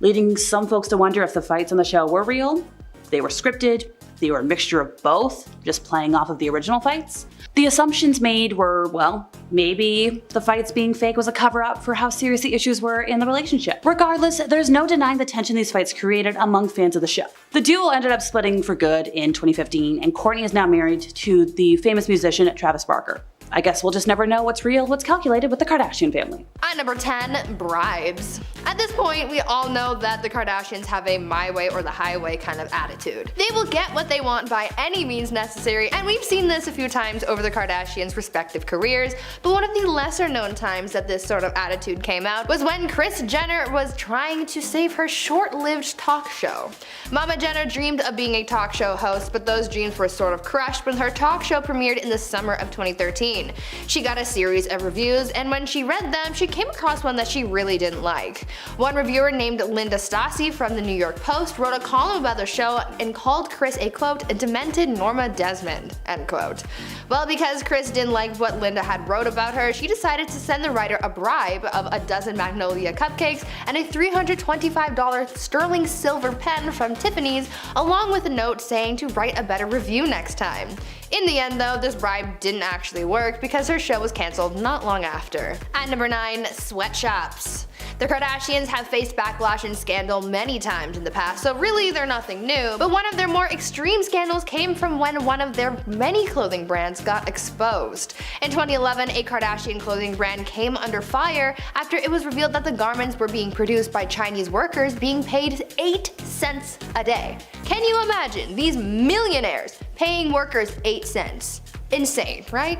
leading some folks to wonder if the fights on the show were real, they were scripted, they were a mixture of both, just playing off of the original fights. The assumptions made were, well, maybe the fights being fake was a cover-up for how serious the issues were in the relationship. Regardless, there's no denying the tension these fights created among fans of the show. The duo ended up splitting for good in 2015, and Kourtney is now married to the famous musician Travis Barker. I guess we'll just never know what's real, what's calculated with the Kardashian family.
At number 10, bribes. At this point, we all know that the Kardashians have a my way or the highway kind of attitude. They will get what they want by any means necessary, and we've seen this a few times over the Kardashians' respective careers, but one of the lesser known times that this sort of attitude came out was when Kris Jenner was trying to save her short-lived talk show. Mama Jenner dreamed of being a talk show host, but those dreams were sort of crushed when her talk show premiered in the summer of 2013. She got a series of reviews, and when she read them, she came across one that she really didn't like. One reviewer named Linda Stassi from the New York Post wrote a column about the show and called Kris a quote, "a demented Norma Desmond," end quote. Well, because Kris didn't like what Linda had wrote about her, she decided to send the writer a bribe of a dozen Magnolia cupcakes and a $325 sterling silver pen from Tiffany's, along with a note saying to write a better review next time. In the end though, this bribe didn't actually work because her show was cancelled not long after. At number 9, sweatshops. The Kardashians have faced backlash and scandal many times in the past, so really they're nothing new, but one of their more extreme scandals came from when one of their many clothing brands got exposed. In 2011, a Kardashian clothing brand came under fire after it was revealed that the garments were being produced by Chinese workers being paid 8 cents a day. Can you imagine these millionaires paying workers 8 cents? Insane, right?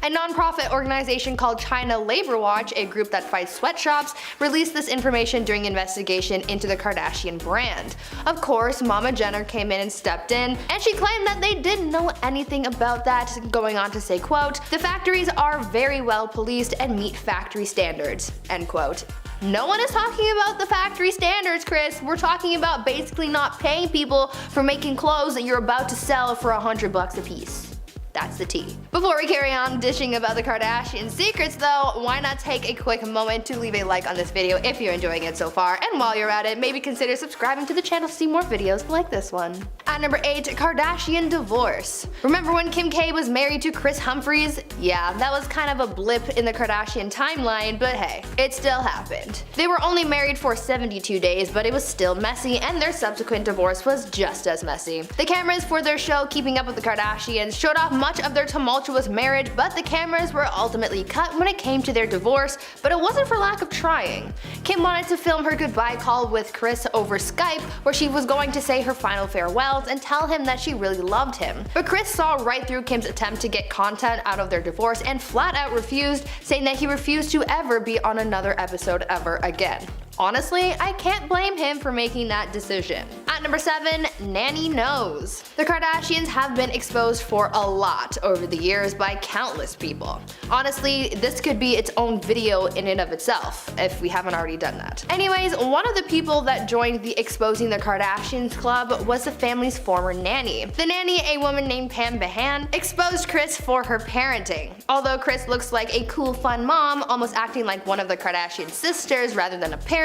A non-profit organization called China Labor Watch, a group that fights sweatshops, released this information during investigation into the Kardashian brand. Of course, Mama Jenner came in and stepped in, and she claimed that they didn't know anything about that, going on to say, quote, "the factories are very well policed and meet factory standards," end quote. No one is talking about the factory standards, Kris. We're talking about basically not paying people for making clothes that you're about to sell for $100 a piece.
That's the tea. Before we carry on dishing about the Kardashian secrets though, why not take a quick moment to leave a like on this video if you're enjoying it so far, and while you're at it, maybe consider subscribing to the channel to see more videos like this one. At number 8, Kardashian divorce. Remember when Kim K was married to Kris Humphries? Yeah, that was kind of a blip in the Kardashian timeline, but hey, it still happened. They were only married for 72 days, but it was still messy, and their subsequent divorce was just as messy. The cameras for their show Keeping Up with the Kardashians showed off much of their tumultuous marriage, but the cameras were ultimately cut when it came to their divorce, but it wasn't for lack of trying. Kim wanted to film her goodbye call with Kris over Skype, where she was going to say her final farewells and tell him that she really loved him. But Kris saw right through Kim's attempt to get content out of their divorce and flat out refused, saying that he refused to ever be on another episode ever again. Honestly, I can't blame him for making that decision. At number 7, Nanny knows. The Kardashians have been exposed for a lot over the years by countless people. Honestly, this could be its own video in and of itself, if we haven't already done that. Anyways, one of the people that joined the Exposing the Kardashians club was the family's former nanny. The nanny, a woman named Pam Behan, exposed Kris for her parenting. Although Kris looks like a cool, fun mom, almost acting like one of the Kardashian sisters rather than a parent,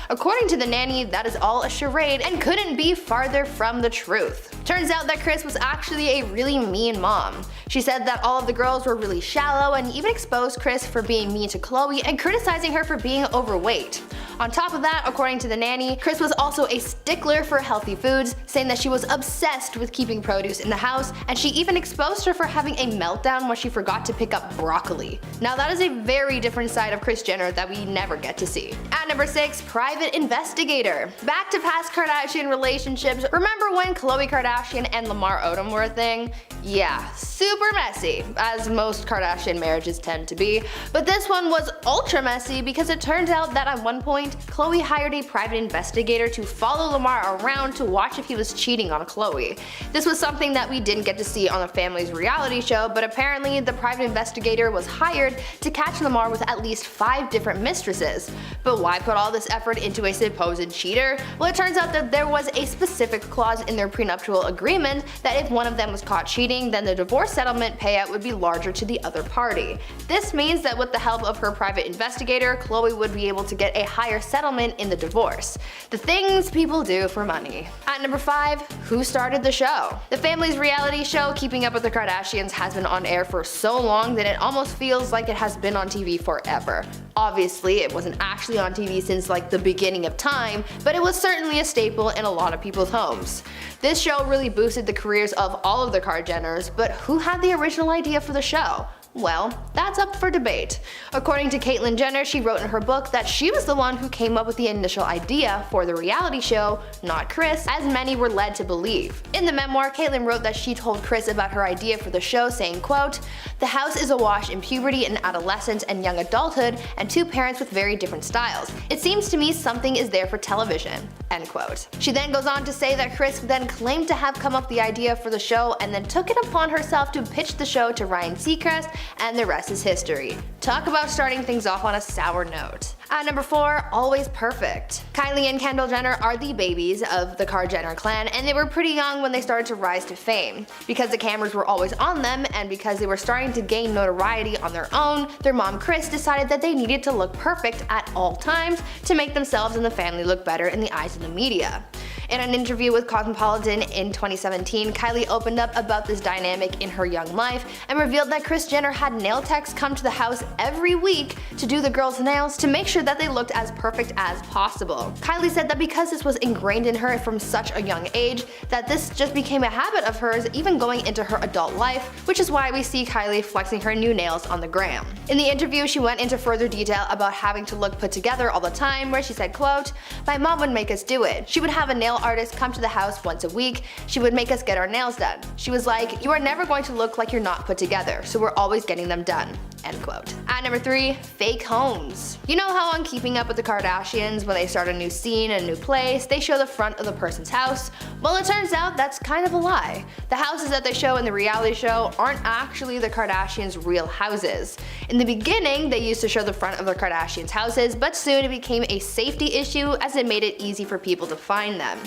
according to the nanny, that is all a charade and couldn't be farther from the truth. Turns out that Kris was actually a really mean mom. She said that all of the girls were really shallow and even exposed Kris for being mean to Khloe and criticizing her for being overweight. On top of that, according to the nanny, Kris was also a stickler for healthy foods, saying that she was obsessed with keeping produce in the house, and she even exposed her for having a meltdown when she forgot to pick up broccoli. Now that is a very different side of Kris Jenner that we never get to see. At number 6, private investigator. Back to past Kardashian relationships, remember when Khloe Kardashian and Lamar Odom were a thing? Yeah, super messy, as most Kardashian marriages tend to be, but this one was ultra messy because it turns out that at one point, Khloe hired a private investigator to follow Lamar around to watch if he was cheating on Khloe. This was something that we didn't get to see on the family's reality show, but apparently the private investigator was hired to catch Lamar with at least 5 different mistresses. But why put all this effort into a supposed cheater? Well, it turns out that there was a specific clause in their prenuptial agreement that if one of them was caught cheating, then the divorce settlement payout would be larger to the other party. This means that with the help of her private investigator, Khloe would be able to get a higher settlement in the divorce. The things people do for money. At number 5, who started the show? The family's reality show Keeping Up with the Kardashians has been on air for so long that it almost feels like it has been on TV forever. Obviously, it wasn't actually on TV since like the beginning of time, but it was certainly a staple in a lot of people's homes. This show really boosted the careers of all of the Kardashians, but who had the original idea for the show? Well, that's up for debate. According to Caitlyn Jenner, she wrote in her book that she was the one who came up with the initial idea for the reality show, not Kris, as many were led to believe. In the memoir, Caitlyn wrote that she told Kris about her idea for the show, saying, quote, "The house is awash in puberty and adolescence and young adulthood, and 2 parents with very different styles. It seems to me something is there for television." End quote. She then goes on to say that Kris then claimed to have come up with the idea for the show and then took it upon herself to pitch the show to Ryan Seacrest, and the rest is history. Talk about starting things off on a sour note. At number 4, always perfect. Kylie and Kendall Jenner are the babies of the Kar Jenner clan, and they were pretty young when they started to rise to fame. Because the cameras were always on them, and because they were starting to gain notoriety on their own, their mom Kris decided that they needed to look perfect at all times to make themselves and the family look better in the eyes of the media. In an interview with Cosmopolitan in 2017, Kylie opened up about this dynamic in her young life and revealed that Kris Jenner had nail techs come to the house every week to do the girls' nails to make sure that they looked as perfect as possible. Kylie said that because this was ingrained in her from such a young age, that this just became a habit of hers even going into her adult life, which is why we see Kylie flexing her new nails on the gram. In the interview, she went into further detail about having to look put together all the time, where she said, quote, "My mom would make us do it. She would have a nail artist come to the house once a week. She would make us get our nails done. She was like, you are never going to look like you're not put together, so we're always getting them done." End quote. At number 3, fake homes. You know how on Keeping Up with the Kardashians, when they start a new scene, a new place, they show the front of the person's house? Well, it turns out that's kind of a lie. The houses that they show in the reality show aren't actually the Kardashians' real houses. In the beginning, they used to show the front of the Kardashians' houses, but soon it became a safety issue as it made it easy for people to find them.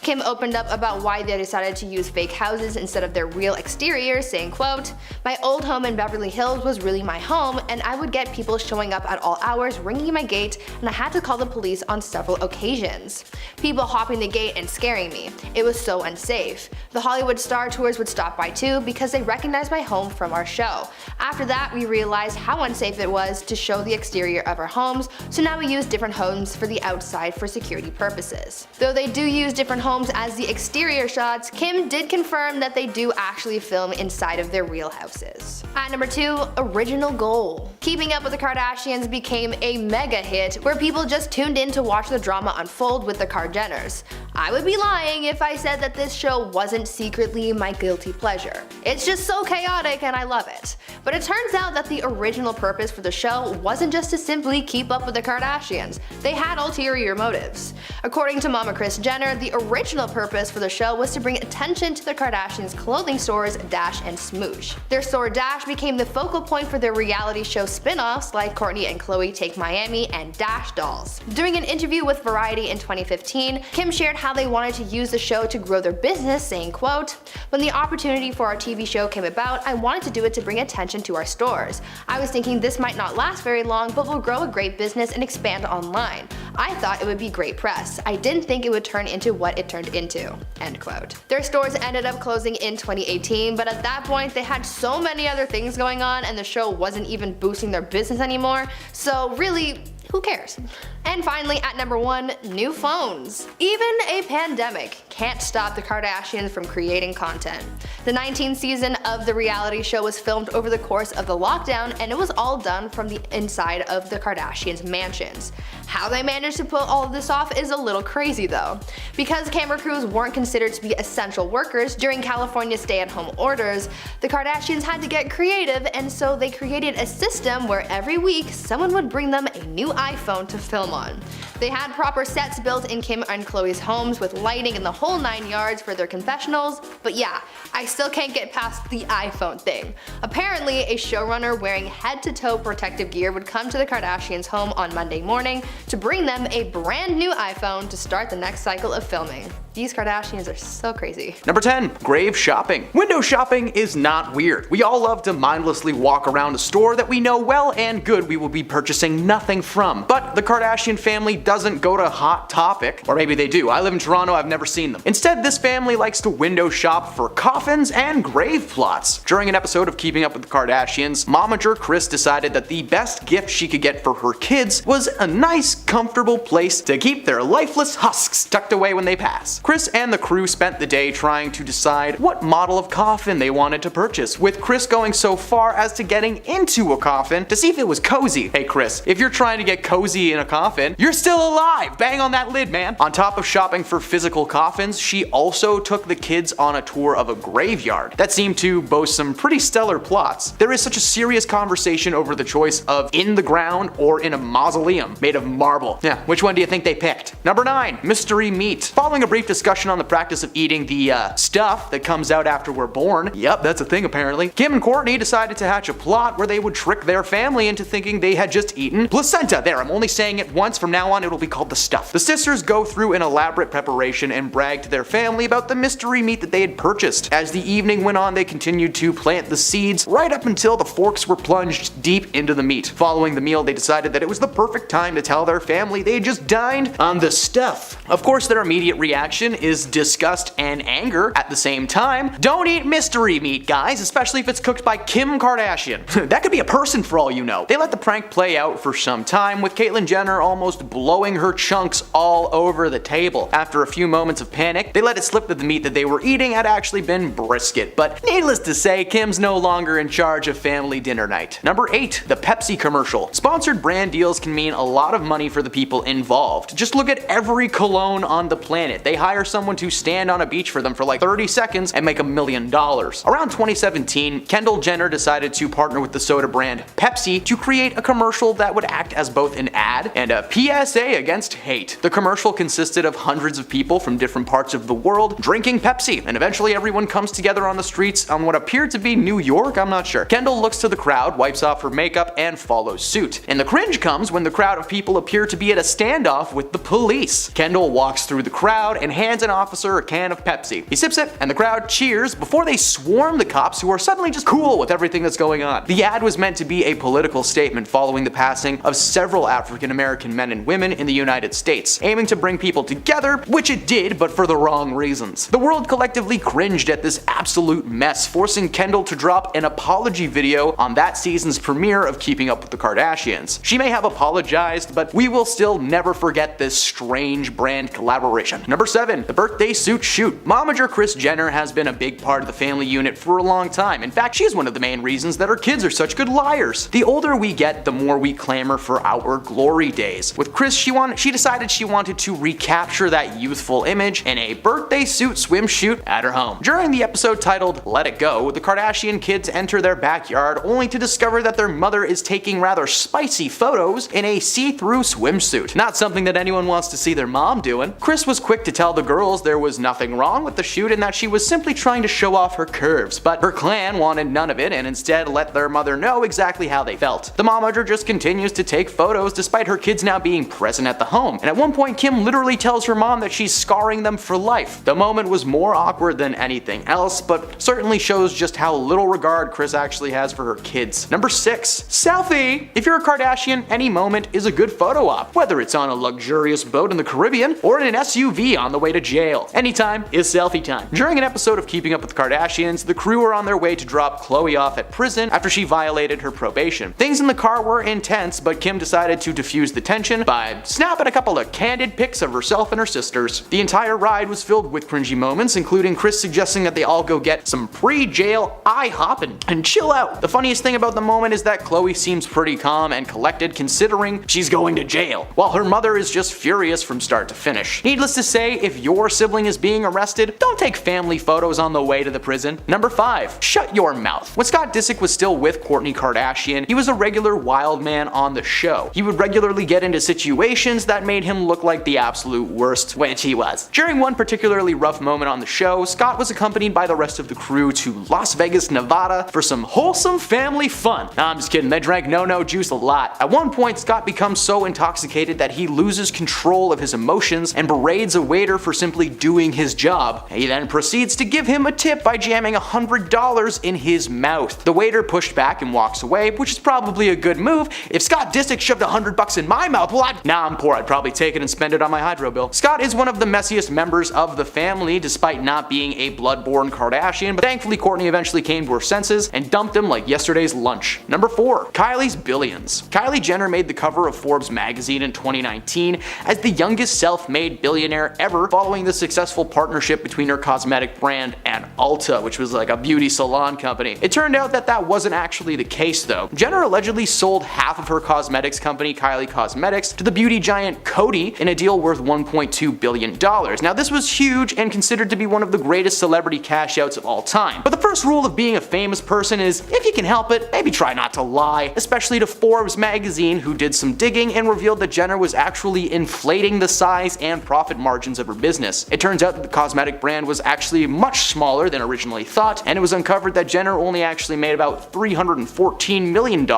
Kim opened up about why they decided to use fake houses instead of their real exteriors, saying, quote, "My old home in Beverly Hills was really my home, and I would get people showing up at all hours ringing my gate, and I had to call the police on several occasions. People hopping the gate and scaring me. It was so unsafe. The Hollywood Star Tours would stop by too because they recognized my home from our show. After that, we realized how unsafe it was to show the exterior of our homes, so now we use different homes for the outside for security purposes." Though they do use different homes as the exterior shots, Kim did confirm that they do actually film inside of their real houses. At number 2, Original Goal. Keeping Up with the Kardashians became a mega hit where people just tuned in to watch the drama unfold with the Kar-Jenners. I would be lying if I said that this show wasn't secretly my guilty pleasure. It's just so chaotic and I love it. But it turns out that the original purpose for the show wasn't just to simply keep up with the Kardashians. They had ulterior motives. According to Mama Kris Jenner, the original purpose for the show was to bring attention to the Kardashians' clothing stores Dash and Smoosh. Their store Dash became the focal point for their reality show spin-offs like Kourtney and Khloe Take Miami and Dash Dolls. During an interview with Variety in 2015, Kim shared how they wanted to use the show to grow their business, saying, quote, "When the opportunity for our TV show came about, I wanted to do it to bring attention to our stores. I was thinking this might not last very long, but will grow a great business and expand online. I thought it would be great press. I didn't think it would turn into what it turned into." End quote. Their stores ended up closing in 2018, but at that point they had so many other things going on and the show wasn't even boosting their business anymore, so really, who cares? And finally, at number 1, new phones. Even a pandemic can't stop the Kardashians from creating content. The 19th season of the reality show was filmed over the course of the lockdown, and it was all done from the inside of the Kardashians' mansions. How they managed to pull all of this off is a little crazy though. Because camera crews weren't considered to be essential workers during California's stay-at-home orders, the Kardashians had to get creative, and so they created a system where every week someone would bring them a new iPhone to film on. They had proper sets built in Kim and Khloe's homes with lighting and the whole 9 yards for their confessionals, but yeah, I still can't get past the iPhone thing. Apparently, a showrunner wearing head-to-toe protective gear would come to the Kardashians' home on Monday morning to bring them a brand new iPhone to start the next cycle of filming. These Kardashians are so crazy.
Number 10. Grave shopping. Window shopping is not weird. We all love to mindlessly walk around a store that we know well and good we will be purchasing nothing from. But the Kardashian family doesn't go to Hot Topic. Or maybe they do. I live in Toronto, I've never seen them. Instead, this family likes to window shop for coffins and grave plots. During an episode of Keeping Up with the Kardashians, momager Kris decided that the best gift she could get for her kids was a nice, comfortable place to keep their lifeless husks tucked away when they pass. Kris and the crew spent the day trying to decide what model of coffin they wanted to purchase, with Kris going so far as to getting into a coffin to see if it was cozy. Hey Kris, if you're trying to get cozy in a coffin, you're still alive! Bang on that lid, man! On top of shopping for physical coffins, she also took the kids on a tour of a graveyard that seemed to boast some pretty stellar plots. There is such a serious conversation over the choice of in the ground or in a mausoleum made of marble. Yeah, which one do you think they picked? Number 9. Mystery meat. Following a brief discussion on the practice of eating the stuff that comes out after we're born, yep, that's a thing apparently, Kim and Kourtney decided to hatch a plot where they would trick their family into thinking they had just eaten placenta. There, I'm only saying it once, from now on it'll be called the stuff. The sisters go through an elaborate preparation and brag to their family about the mystery meat that they had purchased. As the evening went on, they continued to plant the seeds right up until the forks were plunged deep into the meat. Following the meal, they decided that it was the perfect time to tell their family they had just dined on the stuff. Of course, their immediate reaction is disgust and anger at the same time. Don't eat mystery meat, guys, especially if it's cooked by Kim Kardashian. That could be a person for all you know. They let the prank play out for some time, with Caitlyn Jenner almost blowing her chunks all over the table. After a few moments of panic, they let it slip that the meat that they were eating had actually been brisket, but needless to say, Kim's no longer in charge of family dinner night. Number 8. The Pepsi commercial. Sponsored brand deals can mean a lot of money for the people involved. Just look at every cologne on the planet. They hire someone to stand on a beach for them for like 30 seconds and make $1 million. Around 2017, Kendall Jenner decided to partner with the soda brand Pepsi to create a commercial that would act as both an ad and a PSA Day against hate. The commercial consisted of hundreds of people from different parts of the world drinking Pepsi, and eventually everyone comes together on the streets on what appeared to be New York, I'm not sure. Kendall looks to the crowd, wipes off her makeup, and follows suit. And the cringe comes when the crowd of people appear to be at a standoff with the police. Kendall walks through the crowd and hands an officer a can of Pepsi. He sips it, and the crowd cheers before they swarm the cops, who are suddenly just cool with everything that's going on. The ad was meant to be a political statement following the passing of several African American men and women in the United States, aiming to bring people together, which it did, but for the wrong reasons. The world collectively cringed at this absolute mess, forcing Kendall to drop an apology video on that season's premiere of Keeping Up with the Kardashians. She may have apologized, but we will still never forget this strange brand collaboration. Number 7. The birthday suit shoot. Momager Kris Jenner has been a big part of the family unit for a long time. In fact, she's one of the main reasons that her kids are such good liars. The older we get, the more we clamor for our glory days. With Kris, she decided she wanted to recapture that youthful image in a birthday suit swimsuit at her home. During the episode titled Let It Go, the Kardashian kids enter their backyard only to discover that their mother is taking rather spicy photos in a see-through swimsuit. Not something that anyone wants to see their mom doing. Kris was quick to tell the girls there was nothing wrong with the shoot and that she was simply trying to show off her curves, but her clan wanted none of it and instead let their mother know exactly how they felt. The momager just continues to take photos despite her kids now being present at the home, and at one point Kim literally tells her mom that she's scarring them for life. The moment was more awkward than anything else, but certainly shows just how little regard Kris actually has for her kids. Number 6. Selfie! If you're a Kardashian, any moment is a good photo op, whether it's on a luxurious boat in the Caribbean or in an SUV on the way to jail. Anytime is selfie time. During an episode of Keeping Up with the Kardashians, the crew are on their way to drop Khloe off at prison after she violated her probation. Things in the car were intense, but Kim decided to diffuse the tension by snapping a couple of candid pics of herself and her sisters. The entire ride was filled with cringy moments, including Kris suggesting that they all go get some pre-jail IHOP and chill out. The funniest thing about the moment is that Khloe seems pretty calm and collected considering she's going to jail, while her mother is just furious from start to finish. Needless to say, if your sibling is being arrested, don't take family photos on the way to the prison. Number 5. Shut your mouth. When Scott Disick was still with Kourtney Kardashian, he was a regular wild man on the show. He would regularly get into situations that made him look like the absolute worst, which he was. During one particularly rough moment on the show, Scott was accompanied by the rest of the crew to Las Vegas, Nevada for some wholesome family fun. Nah, I'm just kidding, they drank no-no juice a lot. At one point, Scott becomes so intoxicated that he loses control of his emotions and berates a waiter for simply doing his job. He then proceeds to give him a tip by jamming $100 in his mouth. The waiter pushed back and walks away, which is probably a good move. If Scott Disick shoved $100 in my mouth, well, I'm poor, I'd probably take it and spend it on my hydro bill. Scott is one of the messiest members of the family, despite not being a blood-born Kardashian, but thankfully Kourtney eventually came to her senses and dumped him like yesterday's lunch. Number 4. Kylie's billions. Kylie Jenner made the cover of Forbes magazine in 2019 as the youngest self-made billionaire ever, following the successful partnership between her cosmetic brand and Ulta, which was like a beauty salon company. It turned out that wasn't actually the case though. Jenner allegedly sold half of her cosmetics company, Kylie Cosmetics, to the beauty giant Coty in a deal worth $1.2 billion. Now this was huge and considered to be one of the greatest celebrity cash outs of all time. But the first rule of being a famous person is, if you can help it, maybe try not to lie, especially to Forbes magazine, who did some digging and revealed that Jenner was actually inflating the size and profit margins of her business. It turns out that the cosmetic brand was actually much smaller than originally thought, and it was uncovered that Jenner only actually made about $314 million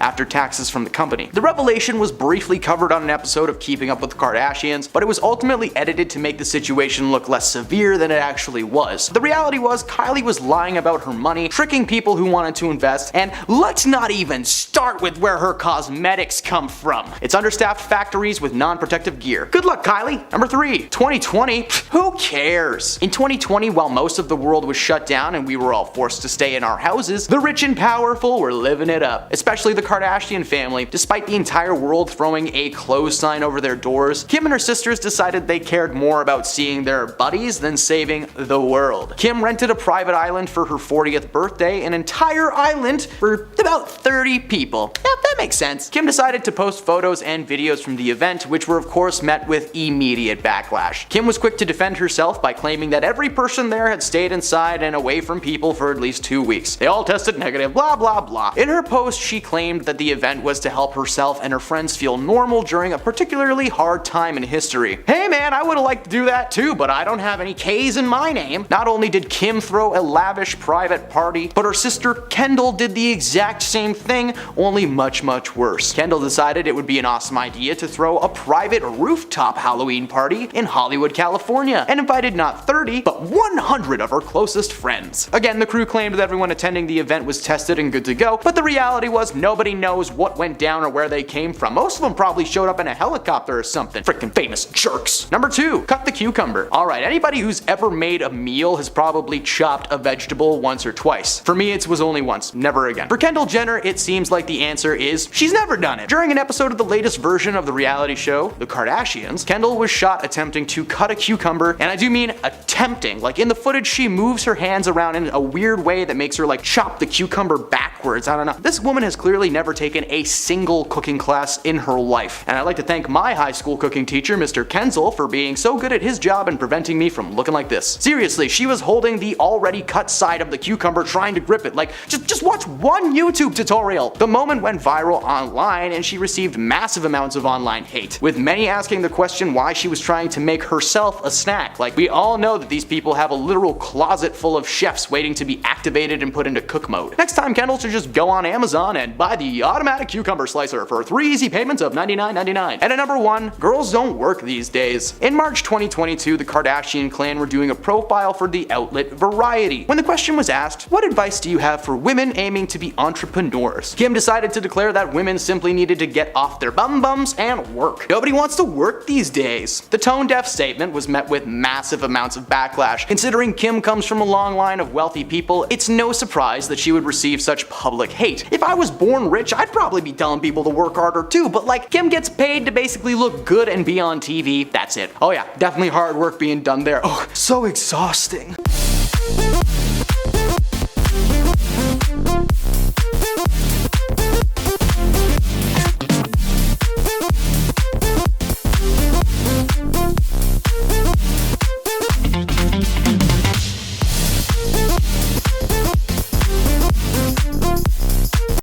after taxes from the company. The revelation was briefly covered on an episode of Keeping Up with the Kardashians, but it was ultimately edited to make the situation look less severe than it actually was. The reality was Kylie was lying about her money, tricking people who wanted to invest, and let's not even start with where her cosmetics come from. It's understaffed factories with non-protective gear. Good luck, Kylie. Number 3. 2020. Who cares? In 2020, while most of the world was shut down and we were all forced to stay in our houses, the rich and powerful were living it up, especially the Kardashian family. Despite the entire world throwing a close sign over their doors, Kim and her sisters decided they cared more about seeing their buddies than saving the world. Kim rented a private island for her 40th birthday, an entire island for about 30 people. Yeah, that makes sense. Kim decided to post photos and videos from the event, which were of course met with immediate backlash. Kim was quick to defend herself by claiming that every person there had stayed inside and away from people for at least 2 weeks. They all tested negative, blah blah blah. In her post, she claimed that the event was to help herself and her friends feel normal during a a particularly hard time in history. Hey man, I would've liked to do that too, but I don't have any K's in my name. Not only did Kim throw a lavish private party, but her sister Kendall did the exact same thing, only much worse. Kendall decided it would be an awesome idea to throw a private rooftop Halloween party in Hollywood, California, and invited not 30, but 100 of her closest friends. Again, the crew claimed that everyone attending the event was tested and good to go, but the reality was nobody knows what went down or where they came from. Most of them probably showed up in a helicopter or something. Freaking famous jerks. Number 2, cut the cucumber. Alright, anybody who's ever made a meal has probably chopped a vegetable once or twice. For me, it was only once, never again. For Kendall Jenner, it seems like the answer is she's never done it. During an episode of the latest version of the reality show, The Kardashians, Kendall was shot attempting to cut a cucumber, and I do mean attempting. Like in the footage, she moves her hands around in a weird way that makes her like chop the cucumber backwards. I don't know. This woman has clearly never taken a single cooking class in her life. And I'd like to thank my high school cooking teacher, Mr. Kenzel, for being so good at his job and preventing me from looking like this. Seriously, she was holding the already cut side of the cucumber trying to grip it. Like, just watch one YouTube tutorial. The moment went viral online and she received massive amounts of online hate, with many asking the question why she was trying to make herself a snack. Like, we all know that these people have a literal closet full of chefs waiting to be activated and put into cook mode. Next time, Kendall should just go on Amazon and buy the automatic cucumber slicer for 3 easy payments of $99.99. And at number 1, girls don't work these days. In March 2022, the Kardashian clan were doing a profile for the outlet Variety. When the question was asked, what advice do you have for women aiming to be entrepreneurs? Kim decided to declare that women simply needed to get off their bums and work. Nobody wants to work these days. The tone-deaf statement was met with massive amounts of backlash. Considering Kim comes from a long line of wealthy people, it's no surprise that she would receive such public hate. If I was born rich, I'd probably be telling people to work harder too, but like, Kim gets paid to basically look good and be on TV, that's it. Oh yeah, definitely hard work being done there. Oh, so exhausting.